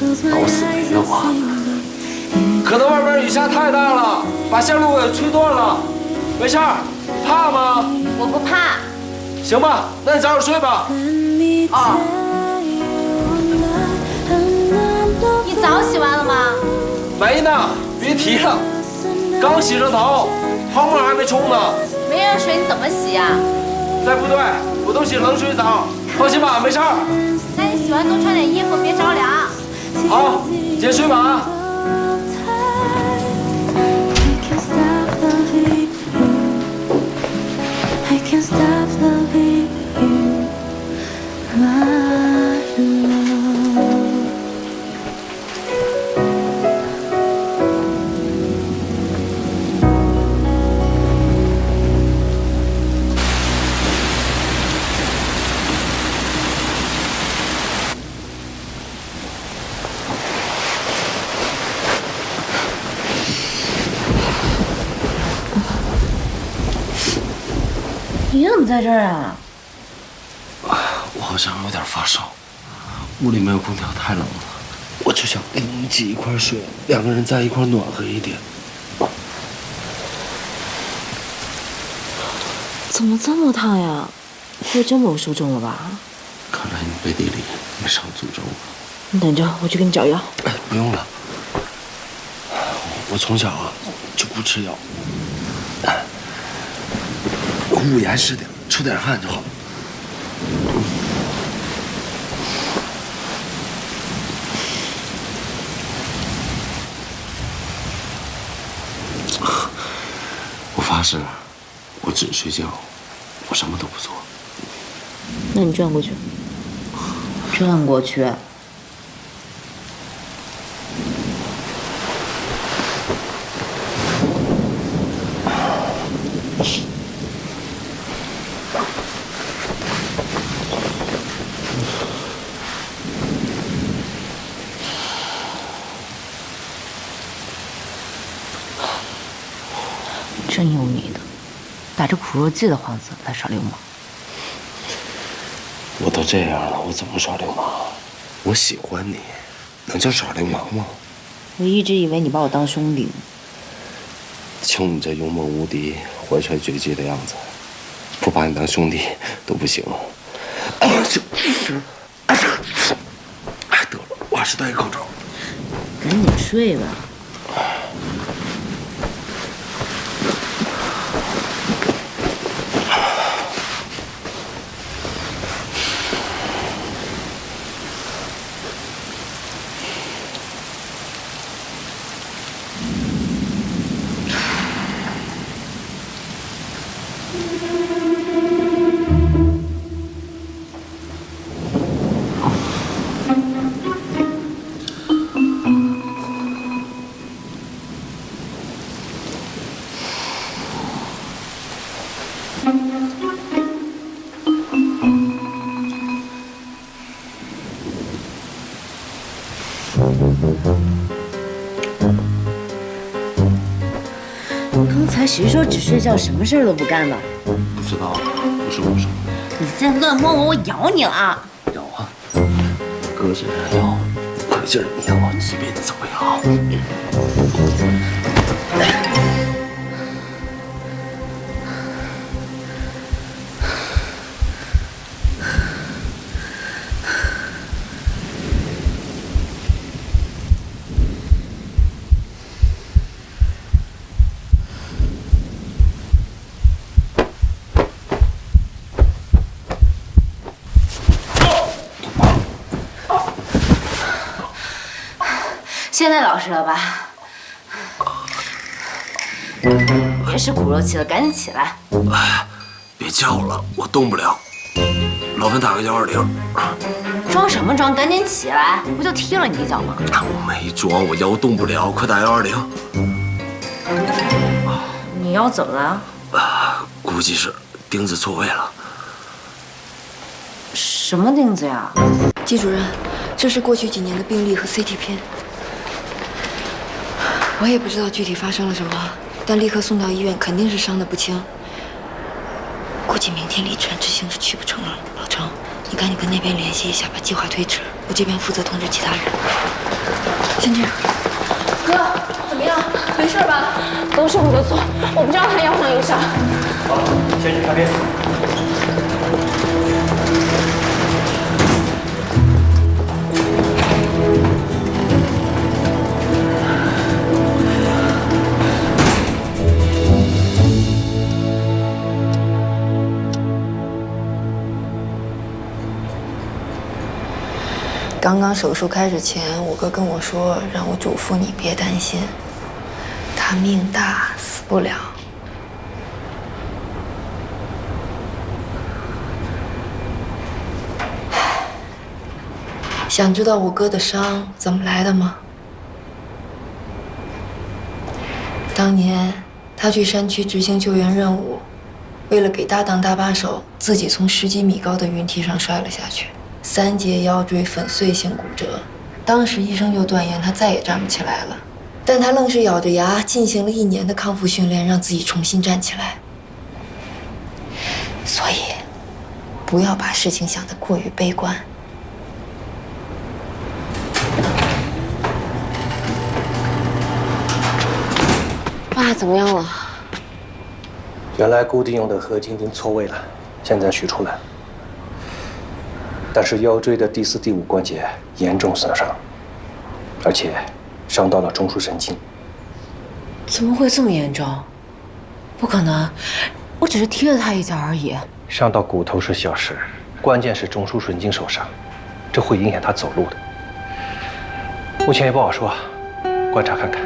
搞死没了我！可能外边雨下太大了，把线路给吹断了。没事儿，怕吗？我不怕。行吧，那你早点睡吧。哦。你澡洗完了吗？没呢，别提了，刚洗上头，泡沫还没冲呢。没热水你怎么洗呀？在部队我都洗冷水澡，放心吧，没事儿。那你洗完多穿点衣服，别着凉。好，先睡吧啊。I can't stop loving you, my love. 你怎么在这儿啊？我好像有点发烧，屋里没有空调，太冷了。我就想跟你挤一块睡，两个人在一块暖和一点。怎么这么烫呀？不会真被我说中了吧？看来你背地里没少诅咒我。你等着，我去给你找药。哎，不用了，我从小就不吃药，捂严实点，出点汗就好。我发誓，我只睡觉，我什么都不做。那你转过去，转过去。真有你的，打着苦肉计的幌子来耍流氓。我都这样了，我怎么耍流氓？我喜欢你，能叫耍流氓吗？我一直以为你把我当兄弟。就你这勇猛无敌、怀揣绝技的样子，不把你当兄弟都不行。哎，得了，我还是戴个口罩。赶紧睡吧。刚才谁说只睡觉什么事儿都不干的？不知道，不是我说。你再乱摸我，我咬你了！咬啊！搁身上咬，快劲儿咬，即便你怎么咬。现在老实了吧？别使苦肉计了，赶紧起来！哎，别叫了，我动不了。老板打个120。装什么装？赶紧起来！不就踢了你一脚吗？我没装，我腰动不了，快打120。你腰怎么了？估计是钉子错位了。什么钉子呀？季主任，这是过去几年的病历和 CT 片。我也不知道具体发生了什么，但立刻送到医院肯定是伤得不轻。估计明天李川之行是去不成了。老程，你赶紧跟那边联系一下，把计划推迟。我这边负责通知其他人。先这样。哥，怎么样？没事吧？都是我的错，我不知道他腰上有伤。好，先去看病。刚刚手术开始前，我哥跟我说，让我嘱咐你别担心，他命大，死不了。想知道我哥的伤怎么来的吗？当年他去山区执行救援任务，为了给搭档搭把手，自己从10几米高的云梯上摔了下去。3节腰椎粉碎性骨折，当时医生就断言他再也站不起来了，但他愣是咬着牙进行了1年的康复训练，让自己重新站起来。所以，不要把事情想得过于悲观。爸怎么样了？原来固定用的合金钉错位了，现在取出来。但是腰椎的第4、第5关节严重损伤，而且伤到了中枢神经。怎么会这么严重？不可能，我只是踢了他一脚而已。伤到骨头是小事，关键是中枢神经受伤，这会影响他走路的。目前也不好说，观察看看。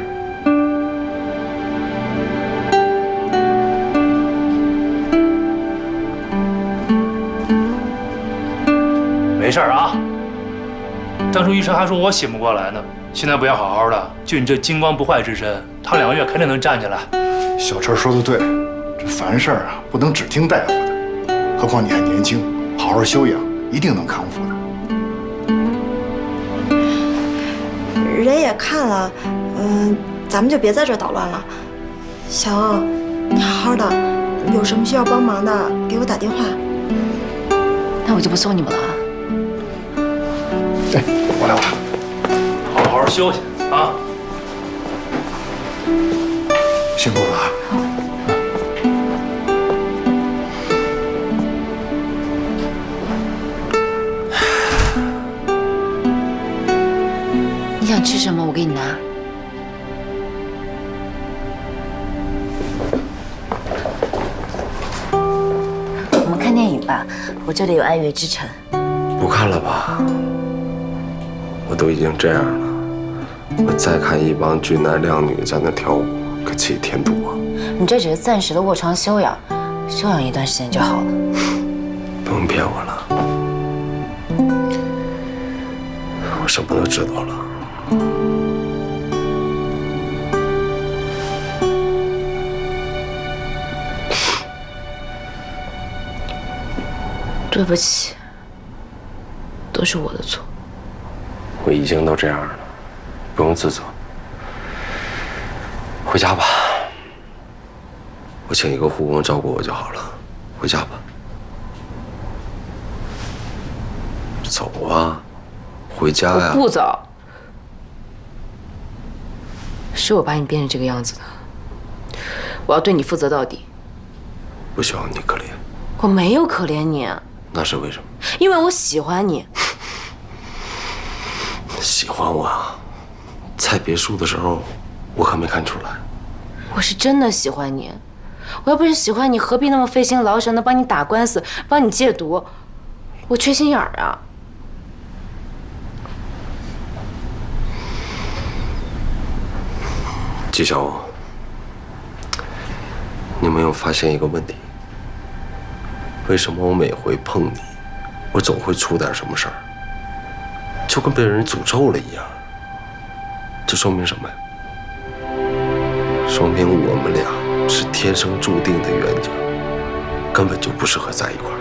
没事儿啊。当初医生还说我醒不过来呢，现在不要好好的，就你这金刚不坏之身，躺2个月肯定能站起来。小陈说的对，这凡事啊不能只听大夫的，何况你还年轻，好好休养，一定能康复的。人也看了，咱们就别在这捣乱了。小欧，你好好的，有什么需要帮忙的，给我打电话。那我就不送你们了啊。哎，我来，好好休息啊。辛苦了啊。你想吃什么？我给你拿。我们看电影吧，我这里有《爱乐之城》。不看了吧，我都已经这样了，我再看一帮俊男靓女在那跳舞，可气添堵啊！你这只是暂时的卧床休养，休养一段时间就好了。不用骗我了，我什么都知道了。对不起，都是我的错。我已经都这样了，不用自责。回家吧，我请一个护工照顾我就好了。回家吧。走啊，回家呀！我不走，是我把你变成这个样子的，我要对你负责到底。不希望你可怜。我没有可怜你。那是为什么？因为我喜欢你。喜欢我啊？在别墅的时候，我可没看出来。我是真的喜欢你。我要不是喜欢你，何必那么费心劳神的帮你打官司，帮你戒毒？我缺心眼儿啊！纪晓鸥，你有没有发现一个问题？为什么我每回碰你，我总会出点什么事儿，就跟被人诅咒了一样？这说明什么呀？说明我们俩是天生注定的冤家，根本就不适合在一块儿。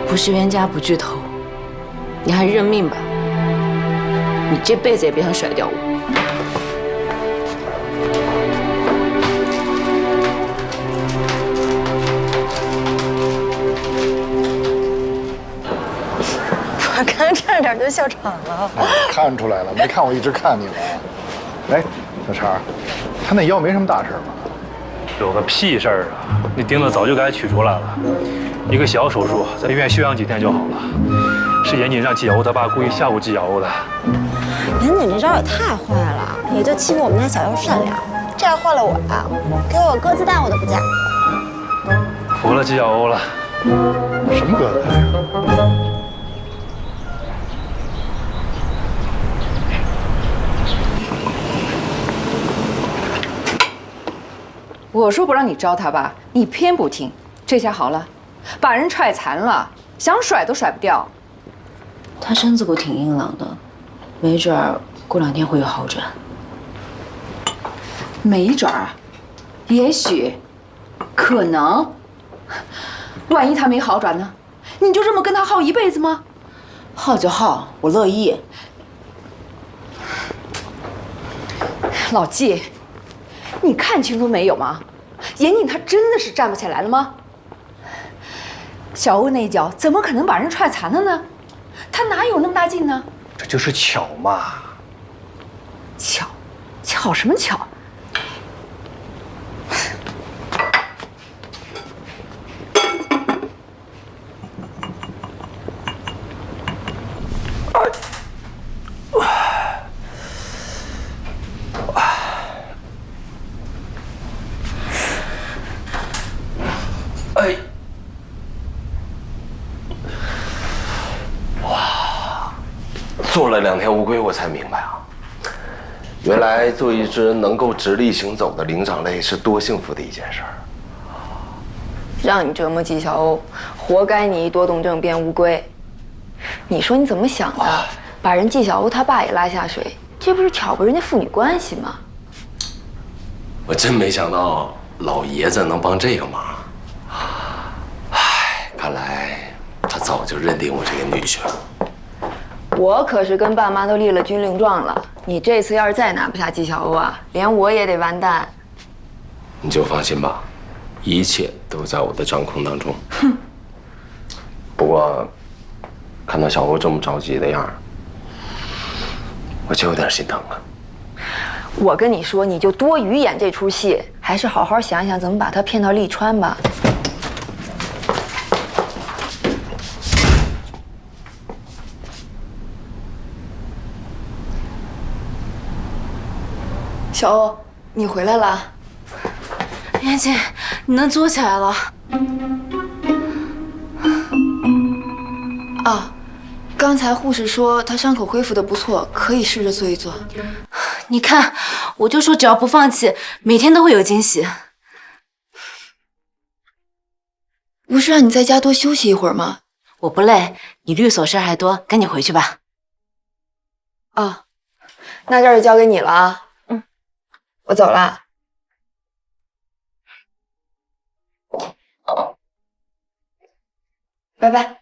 不是冤家不聚头，你还是认命吧。你这辈子也别想甩掉我。我刚差点就笑场了。看出来了，没看我一直看你吗？哎，小陈，他那腰没什么大事吧？有个屁事儿啊！那钉子早就该取出来了，一个小手术，在医院休养几天就好了。是严谨让纪晓鸥他爸故意吓唬纪晓鸥的。严谨这招也太坏了，也就欺负我们家小优善良。这要换了我呀，给我鸽子蛋我都不嫁。服了纪晓鸥了。什么鸽子蛋呀？我说不让你招他吧，你偏不听。这下好了，把人踹残了，想甩都甩不掉。他身子骨挺硬朗的，没准儿过2天会有好转。没准儿，也许，可能。万一他没好转呢？你就这么跟他耗一辈子吗？耗就耗，我乐意。老纪，你看清楚没有吗？严谨他真的是站不起来了吗？小欧那一脚怎么可能把人踹残了呢？他哪有那么大劲呢？这就是巧嘛。巧什么巧？哎，哇！做了2天乌龟，我才明白啊，原来做一只能够直立行走的灵长类是多幸福的一件事儿。让你折磨纪晓欧，活该你一多动症变乌龟。你说你怎么想的？把人纪晓欧他爸也拉下水，这不是挑拨人家父女关系吗？我真没想到老爷子能帮这个忙。唉，看来他早就认定我这个女婿了。我可是跟爸妈都立了军令状了，你这次要是再拿不下纪晓欧啊，连我也得完蛋。你就放心吧，一切都在我的掌控当中。哼。不过，看到小欧这么着急的样儿，我就有点心疼啊。我跟你说，你就多余演这出戏，还是好好想想怎么把他骗到利川吧。小欧，你回来了。妍姐，你能坐起来了？啊，刚才护士说他伤口恢复的不错，可以试着坐一坐。你看，我就说只要不放弃，每天都会有惊喜。不是让你在家多休息一会儿吗？我不累，你律所事还多，赶紧回去吧。啊，那这儿就交给你了啊。嗯，我走了。拜拜。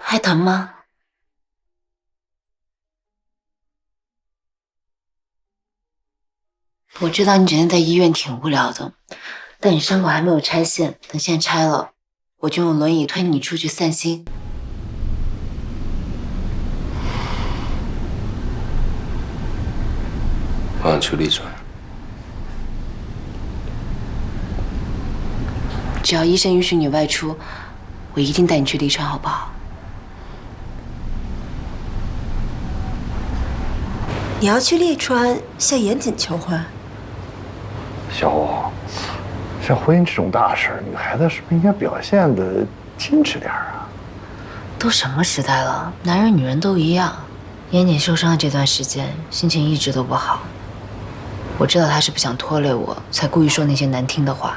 还疼吗？我知道你整天在医院挺无聊的，但你伤口还没有拆线，等线拆了，我就用轮椅推你出去散心。我想去利川。只要医生允许你外出，我一定带你去利川，好不好？你要去利川向严谨求婚？小欧，像婚姻这种大事，女孩子是不是应该表现得矜持点啊？都什么时代了，男人女人都一样。严谨受伤的这段时间，心情一直都不好。我知道他是不想拖累我，才故意说那些难听的话，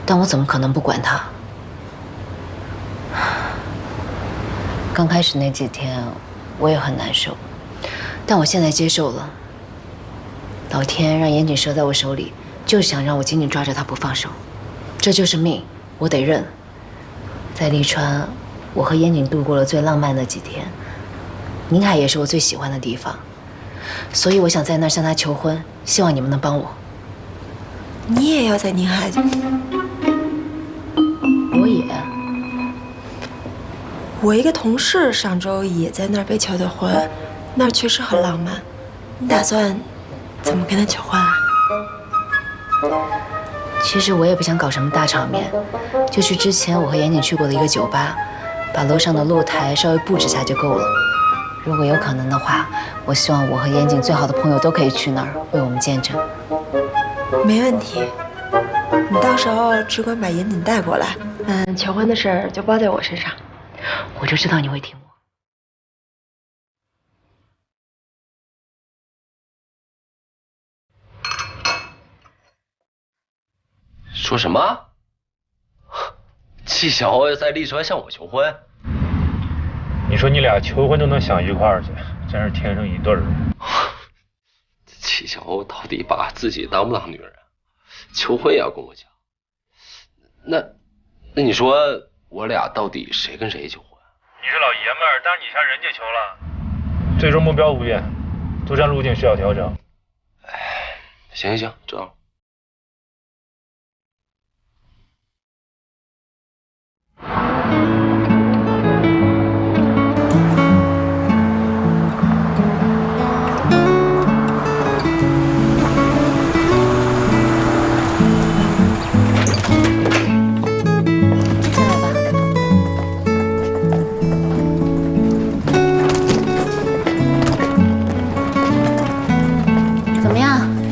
但我怎么可能不管他？刚开始那几天，我也很难受，但我现在接受了。老天让严谨折在我手里，就是想让我紧紧抓着他不放手，这就是命，我得认。在利川，我和严谨度过了最浪漫的几天，宁海也是我最喜欢的地方，所以我想在那儿向他求婚，希望你们能帮我。你也要在宁海？我也。我一个同事上周也在那儿被求的婚，那儿确实很浪漫。你打算怎么跟他求婚啊？其实我也不想搞什么大场面，就去之前我和严谨去过的一个酒吧，把楼上的露台稍微布置下就够了。如果有可能的话，我希望我和严谨最好的朋友都可以去那儿为我们见证。没问题，你到时候只管把严谨带过来，求婚的事儿就包在我身上。我就知道你会听我。说什么？纪晓欧在利川向我求婚？你说你俩求婚都能想一块儿去，真是天生一对儿。纪晓欧到底把自己当不当女人？求婚也要跟我讲？那你说我俩到底谁跟谁求婚？你是老爷们儿，当然你上人家球了。最终目标不变，作战路径需要调整。行，知道了。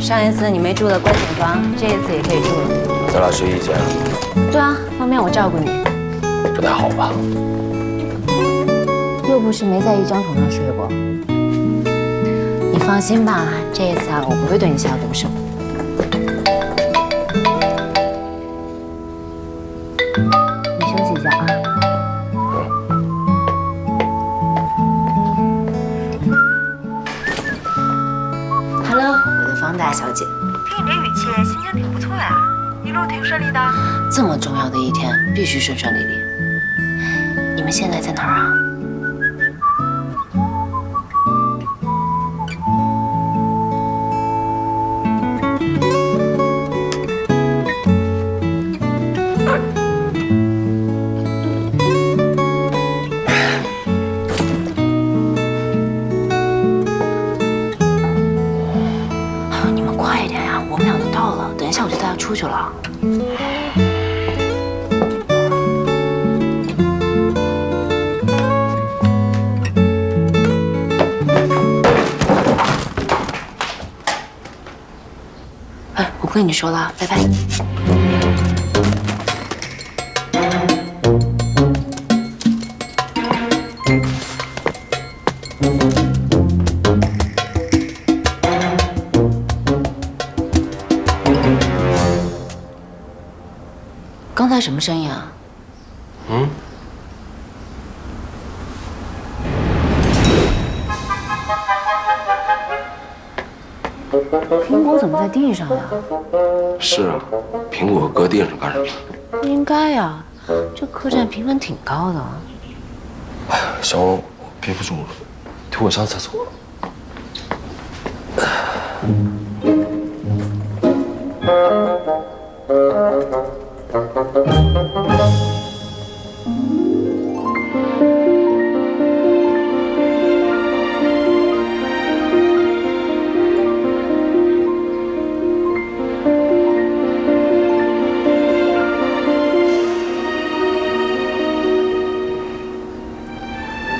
上一次你没住的观景房，这一次也可以住了。咱俩睡一间。对啊，方便我照顾你。不太好吧？又不是没在一张床上睡过。你放心吧，这一次啊，我不会对你下毒手。你休息一下啊。Hello。房大小姐，听你这语气，心情挺不错呀，一路挺顺利的。这么重要的一天，必须顺顺利利。你们现在在哪儿啊？出去了。哎，我不跟你说了，拜拜。刚才什么声音啊？苹果怎么在地上呀？是啊，苹果搁地上干什么？不应该呀，这客栈评分挺高的。哎呀，小欧，我憋不住了，替我上厕所。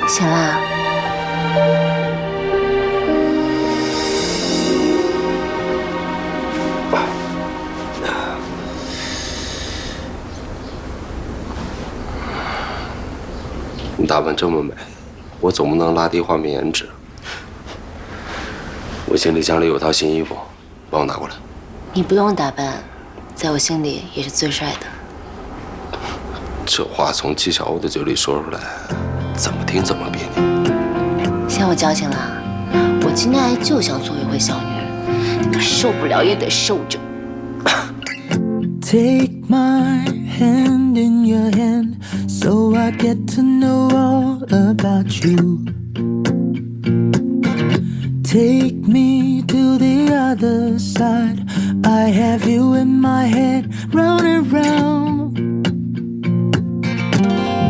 醒啦？你打扮这么美，我总不能拉低画面颜值。我行李箱里有套新衣服，帮我拿过来。你不用打扮，在我心里也是最帅的。这话从纪晓鸥的嘴里说出来，怎么听怎么别扭。嫌我矫情了？我今天就想做一回小女人，你受不了也得受着。Take my hand in your hand, so I get to know all about you. Take me to the other side. I have you in my head, round and round.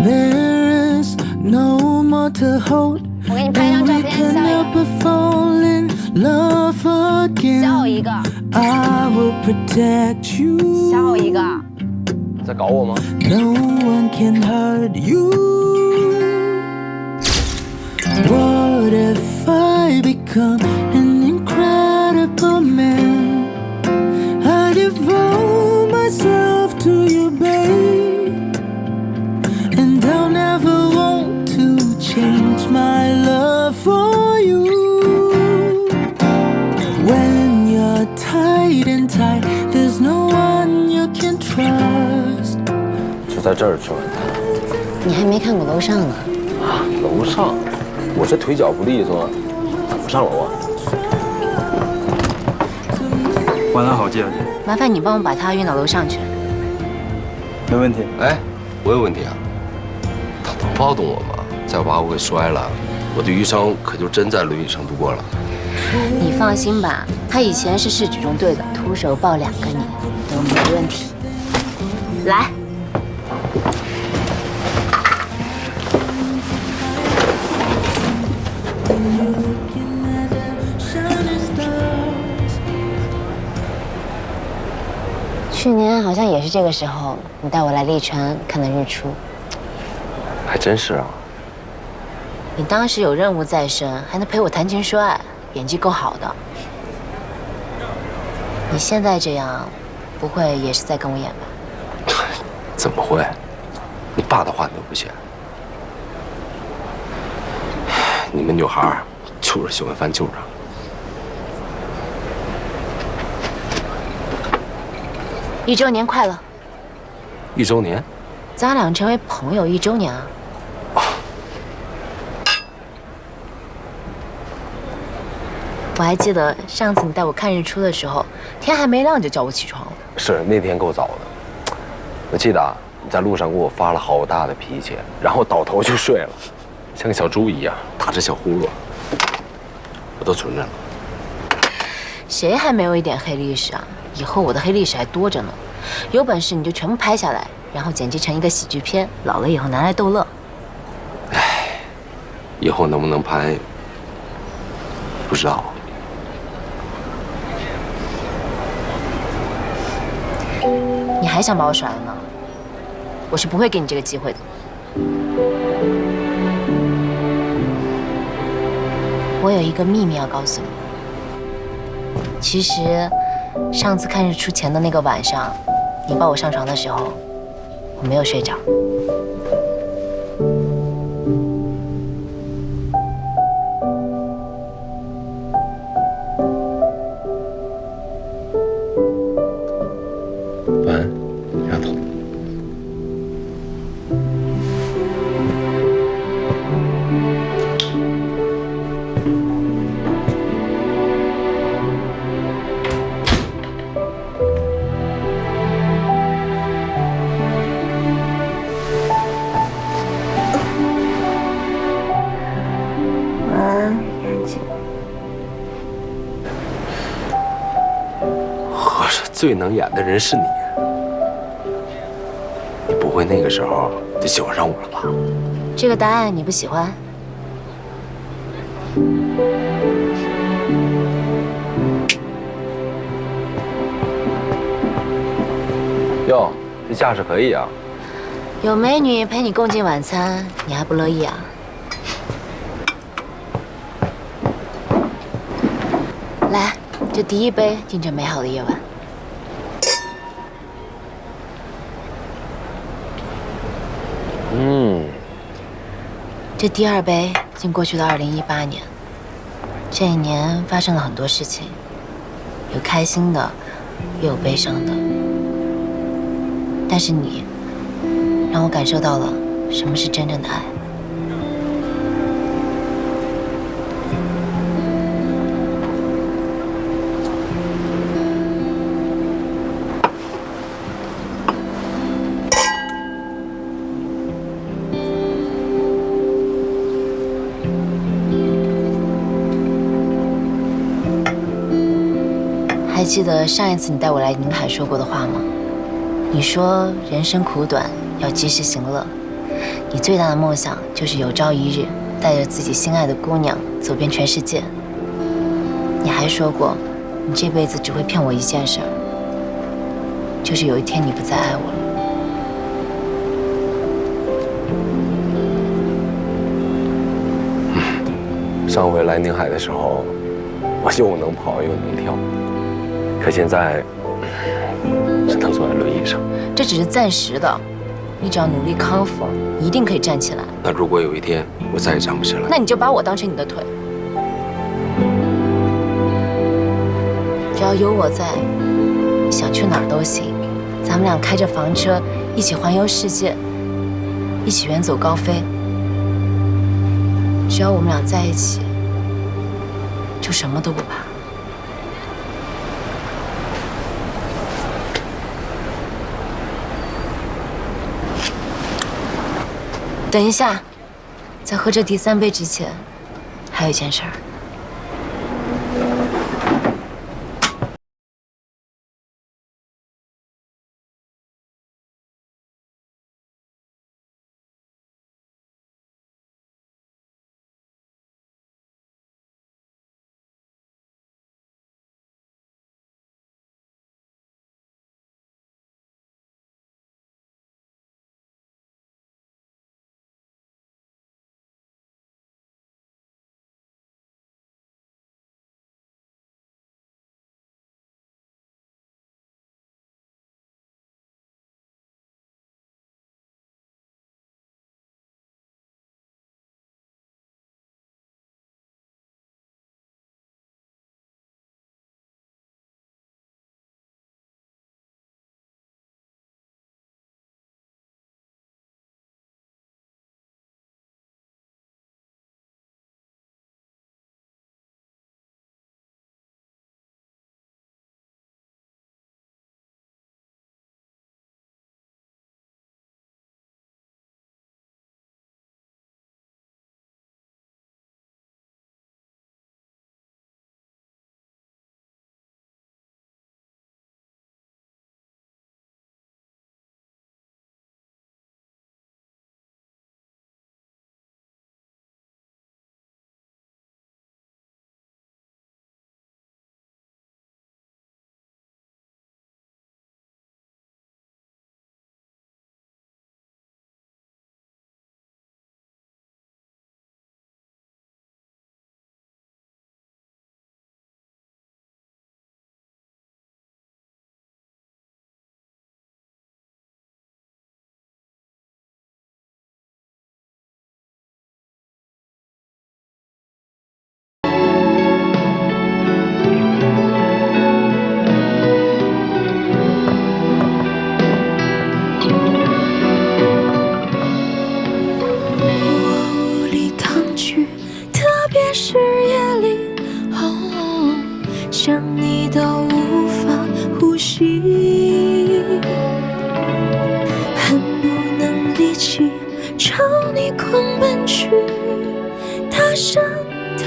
There is no more to hold, and we can never fall in love again. I will protect you. 小一个，在搞我吗 No one can hurt you. What if I become an incredible man? I devote myself to you, babe, and I'll never want to change my love for you. When you're tight and tight, there's no one you can trust. 就在这儿吃晚餐。你还没看过楼上呢。啊，楼上？我这腿脚不利索，怎么上楼啊？晚安好，季小姐。麻烦你帮我把他运到楼上去。没问题。哎，我有问题啊。他能抱动我吗？再把我给摔了，我的余生可就真在轮椅上度过了。你放心吧，他以前是市举重队的，徒手抱2个你都没问题。来。去年好像也是这个时候，你带我来丽川看的日出。还真是啊。你当时有任务在身，还能陪我谈情说爱，演技够好的。你现在这样，不会也是在跟我演吧？怎么会？你爸的话你都不信？你们女孩就是喜欢翻旧账。1周年快乐！1周年？咱俩成为朋友1周年啊！我还记得上次你带我看日出的时候，天还没亮就叫我起床了。是那天够早的。我记得啊，你在路上给我发了好大的脾气，然后倒头就睡了，像个小猪一样打着小呼噜。我都存着呢。谁还没有一点黑历史啊？以后我的黑历史还多着呢。有本事你就全部拍下来，然后剪辑成一个喜剧片，老了以后拿来逗乐。唉，以后能不能拍，不知道。你还想把我甩了呢？我是不会给你这个机会的。我有一个秘密要告诉你。其实，上次看日出前的那个晚上，你抱我上床的时候，我没有睡着。晚安，丫头。最能演的人是你，你不会那个时候就喜欢上我了吧？这个答案你不喜欢？哟，这架势可以啊！有美女陪你共进晚餐，你还不乐意啊？来，这第一杯敬这美好的夜晚。这第2杯敬过去的2018年。这一年发生了很多事情，有开心的，也有悲伤的。但是你，让我感受到了什么是真正的爱。还记得上一次你带我来宁海说过的话吗？你说人生苦短，要及时行乐。你最大的梦想就是有朝一日带着自己心爱的姑娘走遍全世界。你还说过，你这辈子只会骗我一件事儿，就是有一天你不再爱我了。上回来宁海的时候，我又能跑又能跳。可现在只能坐在轮椅上，这只是暂时的，你只要努力康复，你一定可以站起来。那如果有一天我再也站不起来，那你就把我当成你的腿。只要有我在，想去哪儿都行。咱们俩开着房车，一起环游世界，一起远走高飞。只要我们俩在一起，就什么都不怕。等一下，在喝这第3杯之前，还有一件事儿。想你到无法呼吸，恨不能立即朝你狂奔去，大声地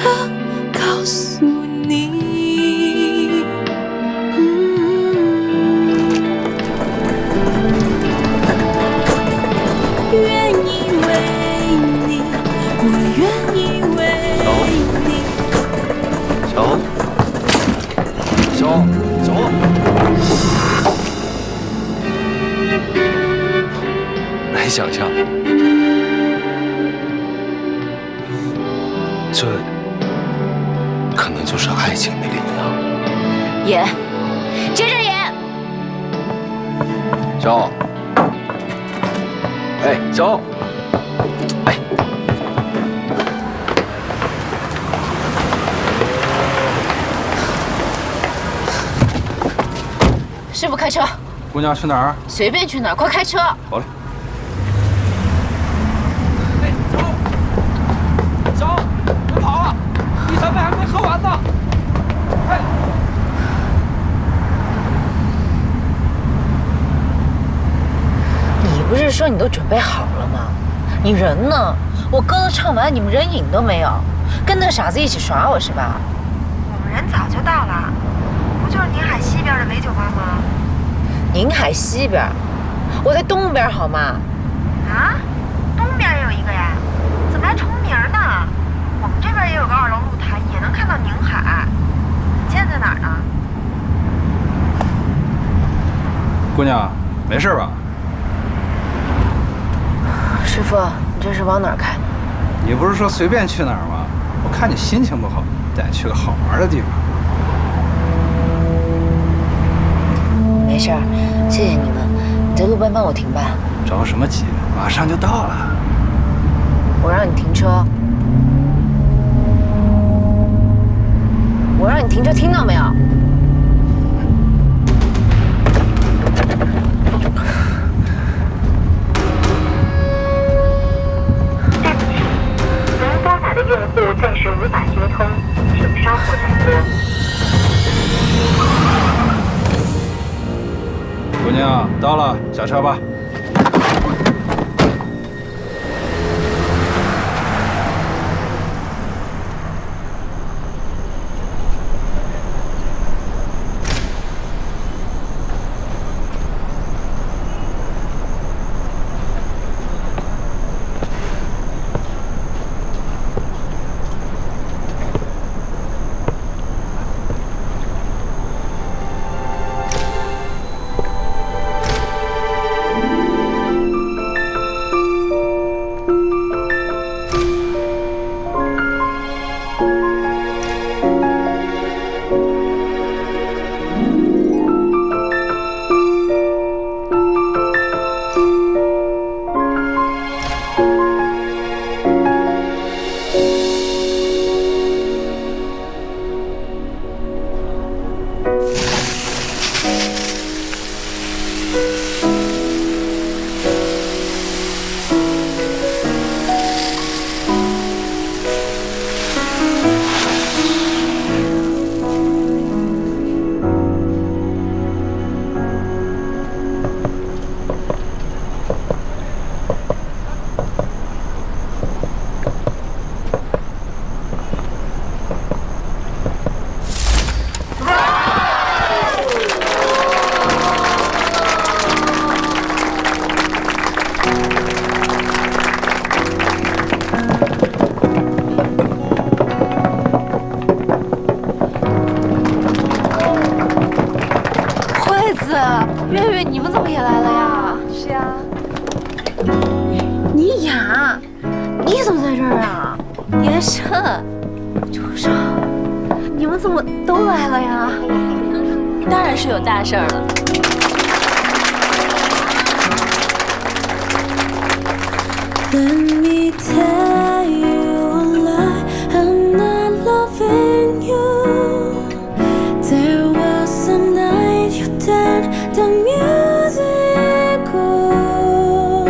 告诉你，愿意为你，我愿意为你。走。难以想象，这可能就是爱情的力量。演，接着演。走。哎，走。哎。师傅开车。姑娘去哪儿？随便去哪儿，快开车。好嘞。哎，走，别跑啊！第3杯还没喝完呢。哎。你不是说你都准备好了吗？你人呢？我歌都唱完，你们人影都没有，跟那傻子一起耍我是吧？我们人早就到了，不就是宁海西边的美酒吧吗？宁海西边，我在东边好吗？啊，东边也有一个呀？怎么还重名呢？我们这边也有个2楼露台，也能看到宁海。你现在在哪儿呢？姑娘，没事吧？师傅，你这是往哪儿开？你不是说随便去哪儿吗？我看你心情不好，带你去个好玩的地方。没事儿，谢谢你们。你在路边帮我停吧。着什么急？马上就到了。我让你停车。我让你停车，听到没有？对不起，您拨打的用户暂时无法接通，请稍后再拨。姑娘，到了，下车吧。学生，朱少，你们怎么都来了呀？当然是有大事儿了。Let me tell you a lie, I'm not loving you. There was a night you turned the music on.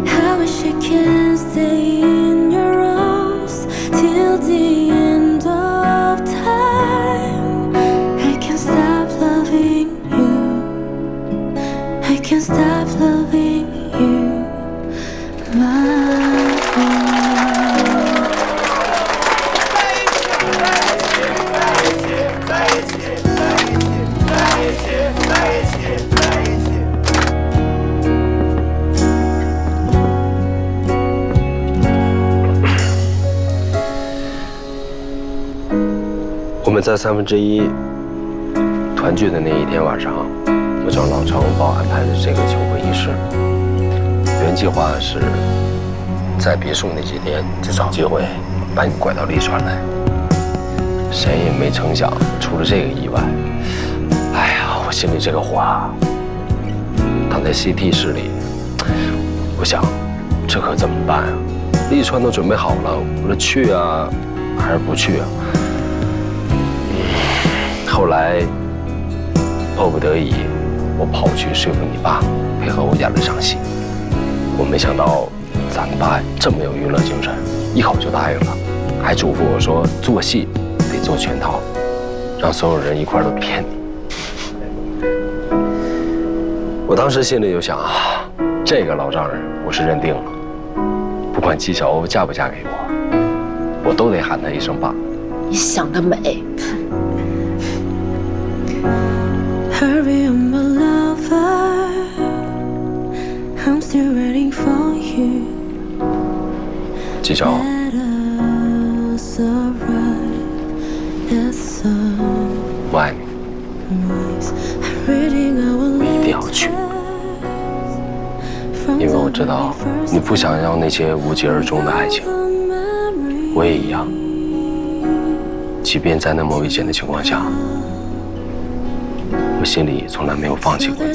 I wish I can stay in your arms till the end of time. I can't stop loving you. I can't stop loving you.我们在1/3团聚的那一天晚上，我找老程帮我安排的这个求婚仪式。原计划是在别墅那几天就找机会把你拐到利川来，谁也没成想出了这个意外。哎呀，我心里这个火啊，躺在 CT 室里，我想这可怎么办啊？利川都准备好了，我说去啊还是不去啊？后来迫不得已，我跑去说服你爸配合我演了场戏。我没想到咱爸这么有娱乐精神，一口就答应了，还嘱咐我说做戏得做全套，让所有人一块都骗你。我当时心里就想啊，这个老丈人我是认定了，不管纪晓鸥嫁不嫁给我，我都得喊他一声爸。你想得美。Hurry, my lover, I'm still waiting for you. 纪晓鸥，我爱你，我一定要去，因为我知道你不想要那些无疾而终的爱情，我也一样。即便在那么危险的情况下，我心里从来没有放弃过你。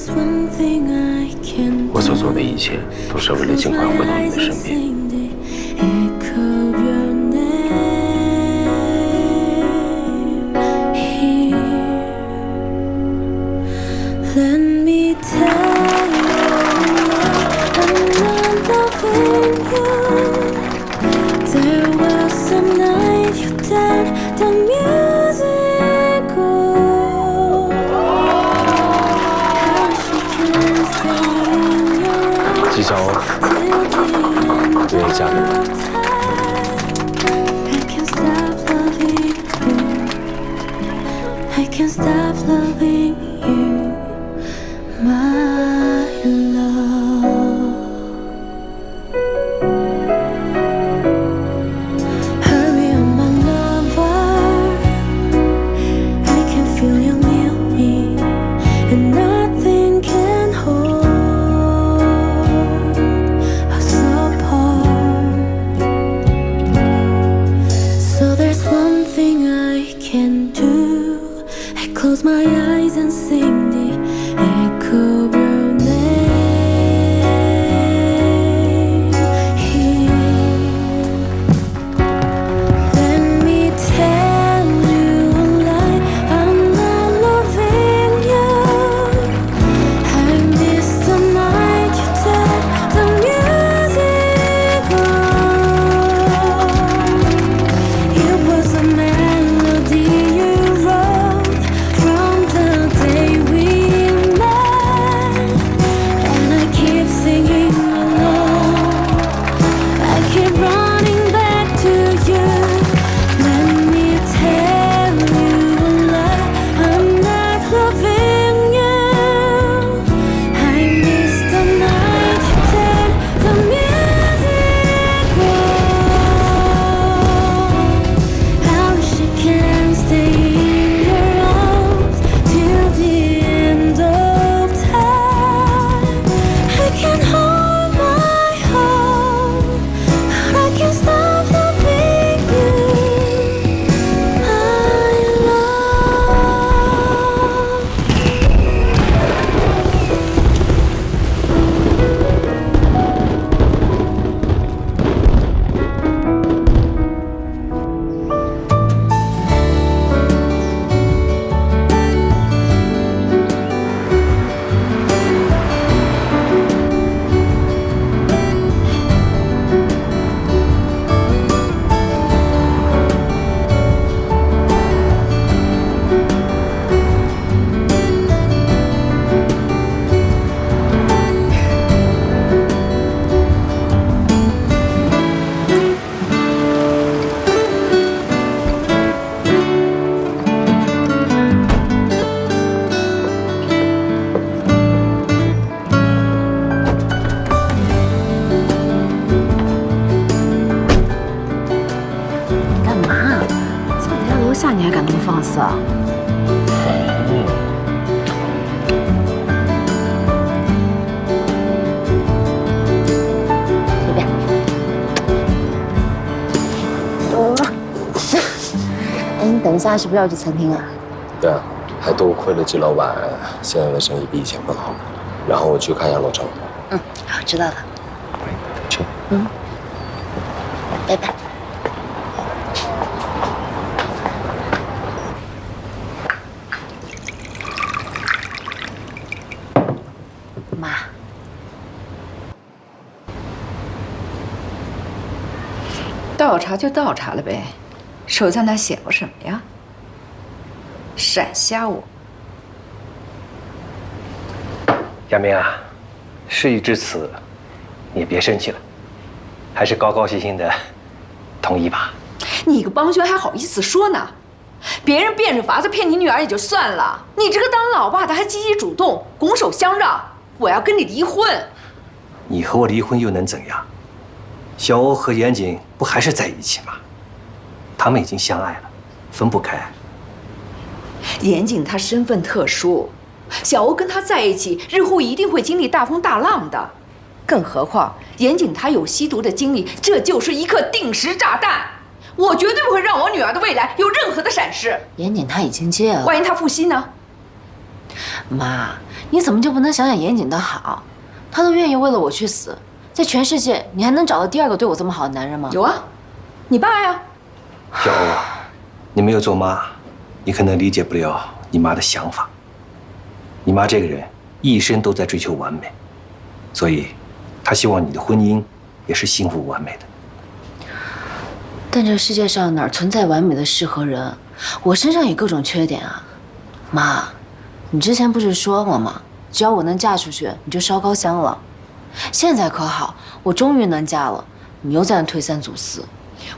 我所做的一切都是为了尽快回到你的身边。Let me tell you, I'm not loving you. There was a night you turned the music on. How she can stay in your arms 纪晓鸥，我愿意嫁给你。I can't stop loving you. I can't stop loving you. My love. Hurry, my lover. I can feel you near me, and nothing can hold us apart. So there's one thing I can do. I close my eyes and sing the echo of your name here. Let me tell you a lie, I'm not loving you. I miss the night you turned the music on. It was a melody you wrote from the day we met, and I keep singing along. I keep running back to you. Let me tell you a lie, I'm not loving you. I miss the night you turned the music on. I wish I 在我家楼下你还敢那么放肆啊？随便。哎，你等一下是不是要去餐厅啊？对啊，还多亏了季老板现在的生意比以前更好，然后我去看一下罗成。嗯，好，知道了。去。嗯，拜拜。妈，倒茶就倒茶了呗，手在那写我什么呀？闪瞎我！亚明啊，事已至此，你也别生气了，还是高高兴兴的同意吧。你个帮凶还好意思说呢？别人变着法子骗你女儿也就算了，你这个当老爸的还积极主动，拱手相让，我要跟你离婚。你和我离婚又能怎样？小欧和严谨不还是在一起吗？他们已经相爱了，分不开。严谨他身份特殊，小欧跟他在一起，日后一定会经历大风大浪的。更何况严谨他有吸毒的经历，这就是一颗定时炸弹。我绝对不会让我女儿的未来有任何的闪失。严谨他已经戒了，万一他复吸呢？妈，你怎么就不能想想严谨的好？他都愿意为了我去死，在全世界你还能找到第二个对我这么好的男人吗？有啊，你爸呀。小欧啊，你没有做妈，你可能理解不了你妈的想法。你妈这个人一生都在追求完美，所以她希望你的婚姻也是幸福完美的。但这世界上哪存在完美的事和人？我身上也各种缺点啊。妈，你之前不是说了吗？只要我能嫁出去，你就烧高香了。现在可好，我终于能嫁了，你又在那推三阻四。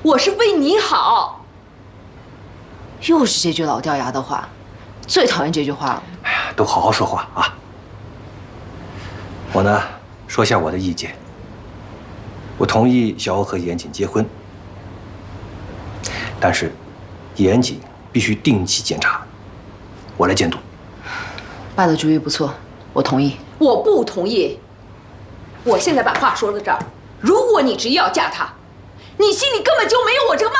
我是为你好。又是这句老掉牙的话，最讨厌这句话了。哎呀，都好好说话啊！我呢，说一下我的意见。我同意小欧和严谨结婚，但是严谨必须定期检查，我来监督。爸的主意不错，我同意。我不同意。我现在把话说到这儿，如果你执意要嫁他，你心里根本就没有我这个妈。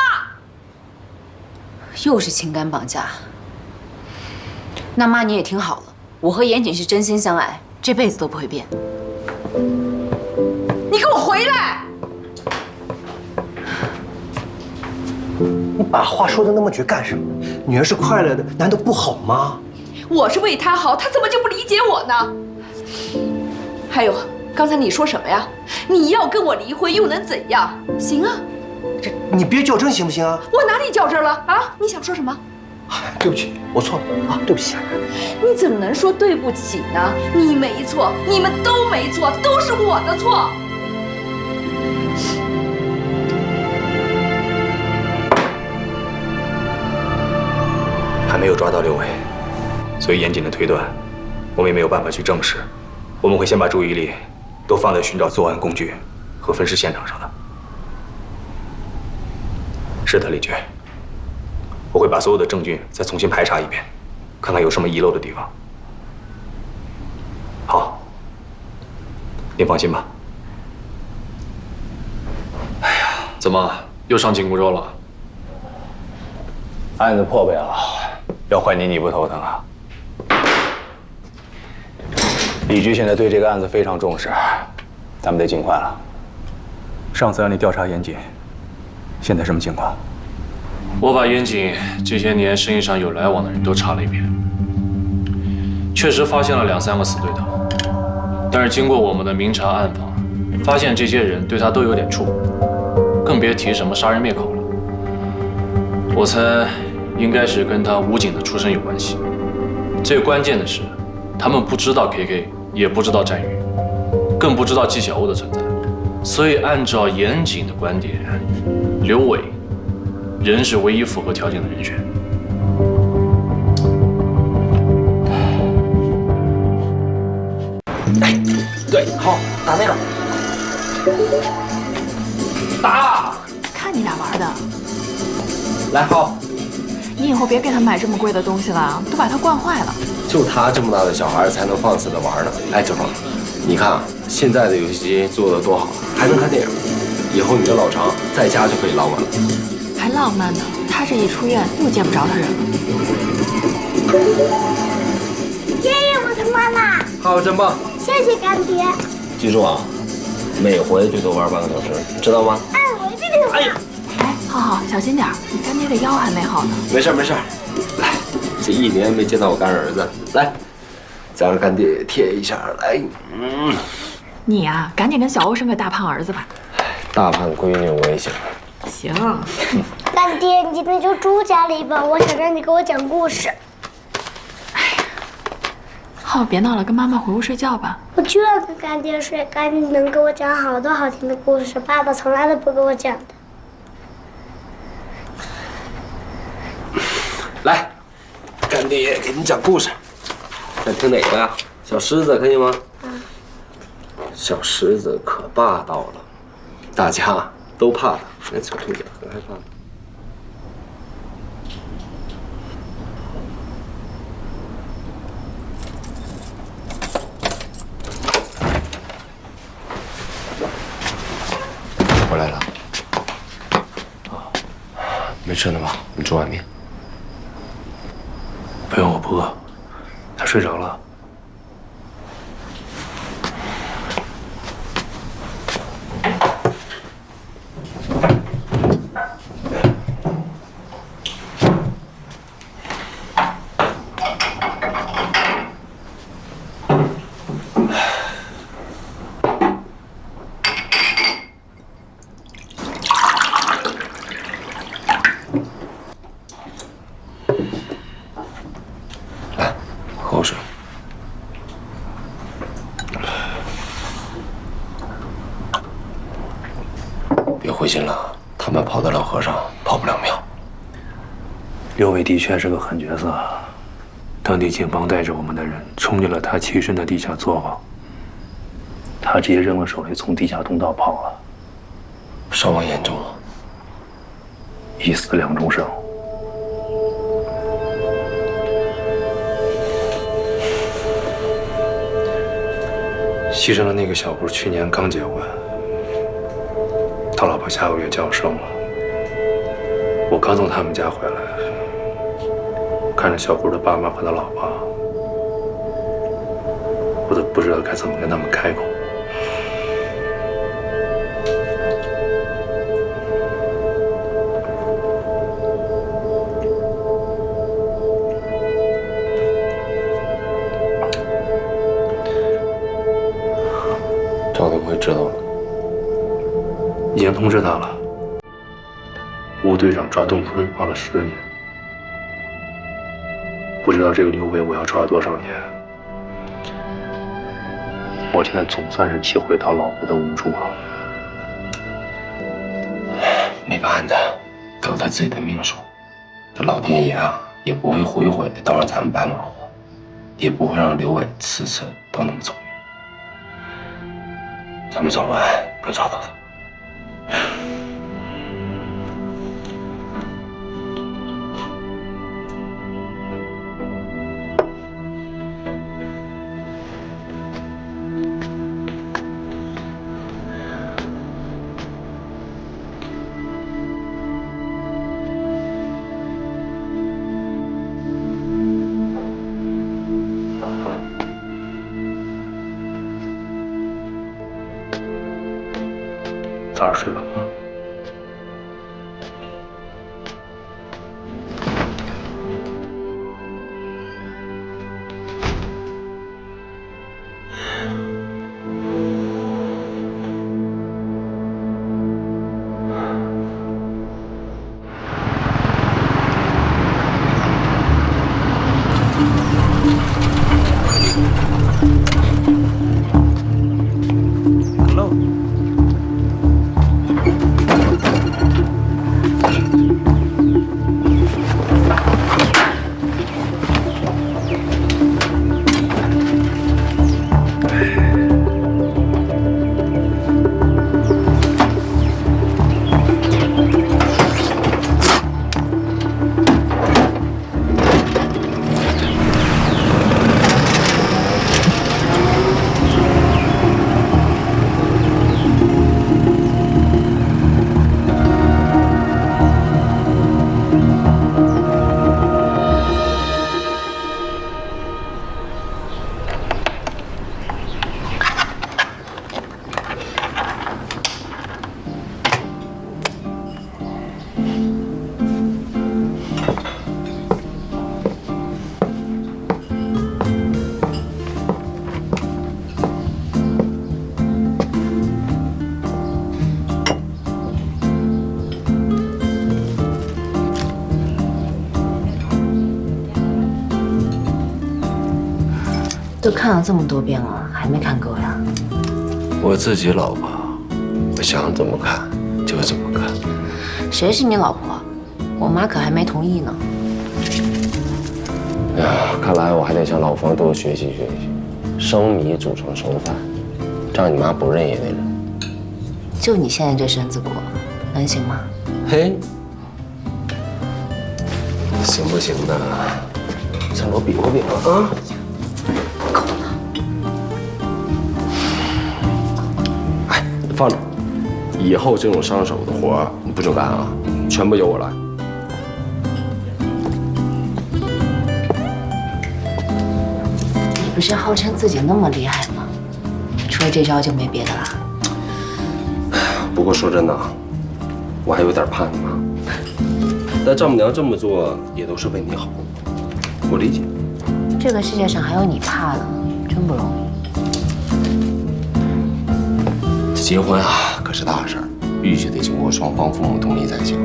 又是情感绑架。那妈你也听好了，我和严谨是真心相爱，这辈子都不会变。你给我回来！你把话说的那么绝干什么？女儿是快乐的，难道不好吗？我是为她好，她怎么就不理解我呢？还有，刚才你说什么呀？你要跟我离婚又能怎样？行啊，你别较真行不行啊？我哪里较真了啊？你想说什么？对不起，我错了啊，对不起。你怎么能说对不起呢？你没错，你们都没错，都是我的错。还没有抓到刘伟，所以严谨的推断，我们也没有办法去证实。我们会先把注意力都放在寻找作案工具和分尸现场上的。是的，李局，我会把所有的证据再重新排查一遍，看看有什么遗漏的地方。好，您放心吧。哎呀，怎么又上紧箍咒了？案子破不了，要换你不头疼啊？李局现在对这个案子非常重视，咱们得尽快了。上次让你调查严谨，现在什么情况？我把严谨这些年生意上有来往的人都查了一遍，确实发现了2、3个死对头，但是经过我们的明察暗访，发现这些人对他都有点怵，更别提什么杀人灭口了。我猜应该是跟他武警的出身有关系。最关键的是，他们不知道 KK， 也不知道战宇，更不知道纪晓鸥的存在。所以按照严谨的观点，刘伟仍是唯一符合条件的人选。哎，对，好，打那个，打！看你俩玩的。来，好。你以后别给他买这么贵的东西了，都把他惯坏了。就他这么大的小孩才能放肆的玩呢。哎，郑爽，你看啊，现在的游戏机做的多好，还能看电影。以后你跟老常在家就可以浪漫了。还浪漫呢？他这一出院又见不着他人了。爷爷，我成功了！好，真棒！谢谢干爹。记住啊，每回最多玩半个小时，知道吗？哎，我一定会。哎，浩浩，小心点，你干爹的腰还没好呢。没事没事，来，这1年没见到我干儿子，来，再让干爹贴一下，来，你呀，赶紧跟小欧生个大胖儿子吧。大胖闺女我也行。行。干爹，你今天就住家里吧，我想让你给我讲故事。浩，别闹了，跟妈妈回屋睡觉吧。我就要跟干爹睡，干爹能给我讲好多好听的故事，爸爸从来都不给我讲的。来，干爹给你讲故事，想听哪个呀？小狮子可以吗？小狮子可霸道了，大家都怕它。那小兔子很害怕。回来了。没吃呢吧？你煮碗面。不用，我不饿。他睡着了。喝水。别灰心了，他们跑得了和尚，跑不了庙。刘伟的确是个狠角色，当地警方带着我们的人冲进了他栖身的地下作坊，他直接扔了手雷，从地下通道跑了。伤亡严重吗？1死2重伤。牺牲的那个小胡去年刚结婚，他老婆下个月就要生了。我刚从他们家回来，看着小胡的爸妈和他老婆，我都不知道该怎么跟他们开口。赵德辉知道了，已经通知他了。吴队长抓东坤花了10年，不知道这个刘伟我要抓多少年。我现在总算是体会到老婆的无助了。没办的，都他自己的命数。这老天爷啊，也不会回回的都让咱们白忙活，也不会让刘伟次次都那么走运。咱们早晚能找到他。早点睡吧。Hello。都看了这么多遍了，还没看够呀？我自己老婆，我想怎么看就怎么看。谁是你老婆？我妈可还没同意呢。哎呀，看来我还得向老方多学习学习，生米煮成熟饭，这样你妈不认也得认。就你现在这身子骨，能行吗？嘿，行不行的，向我比划比划啊！够了。哎，放着，以后这种伤手的活儿你不准干啊，全部由我来。你不是号称自己那么厉害吗？除了这招就没别的啦？不过说真的，我还有点怕你妈。但丈母娘这么做也都是为你好，我理解。这个世界上还有你怕的，真不容易。结婚啊，可是大事儿，必须得经过双方父母同意才行。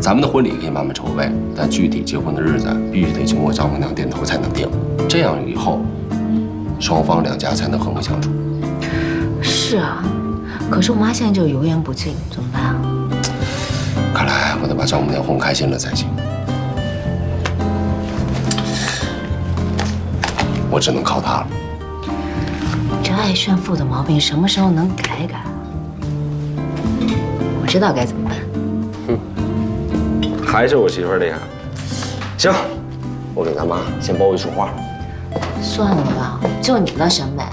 咱们的婚礼可以慢慢筹备，但具体结婚的日子必须得经过丈母娘点头才能定，这样以后双方两家才能和睦相处。是啊，可是我妈现在就油盐不进，怎么办啊？看来我得把丈母娘哄开心了才行。我只能靠她了。这爱炫富的毛病什么时候能改改？我知道该怎么办。还是我媳妇儿厉害。行，我给他妈先包一束花。算了吧，就你那审美，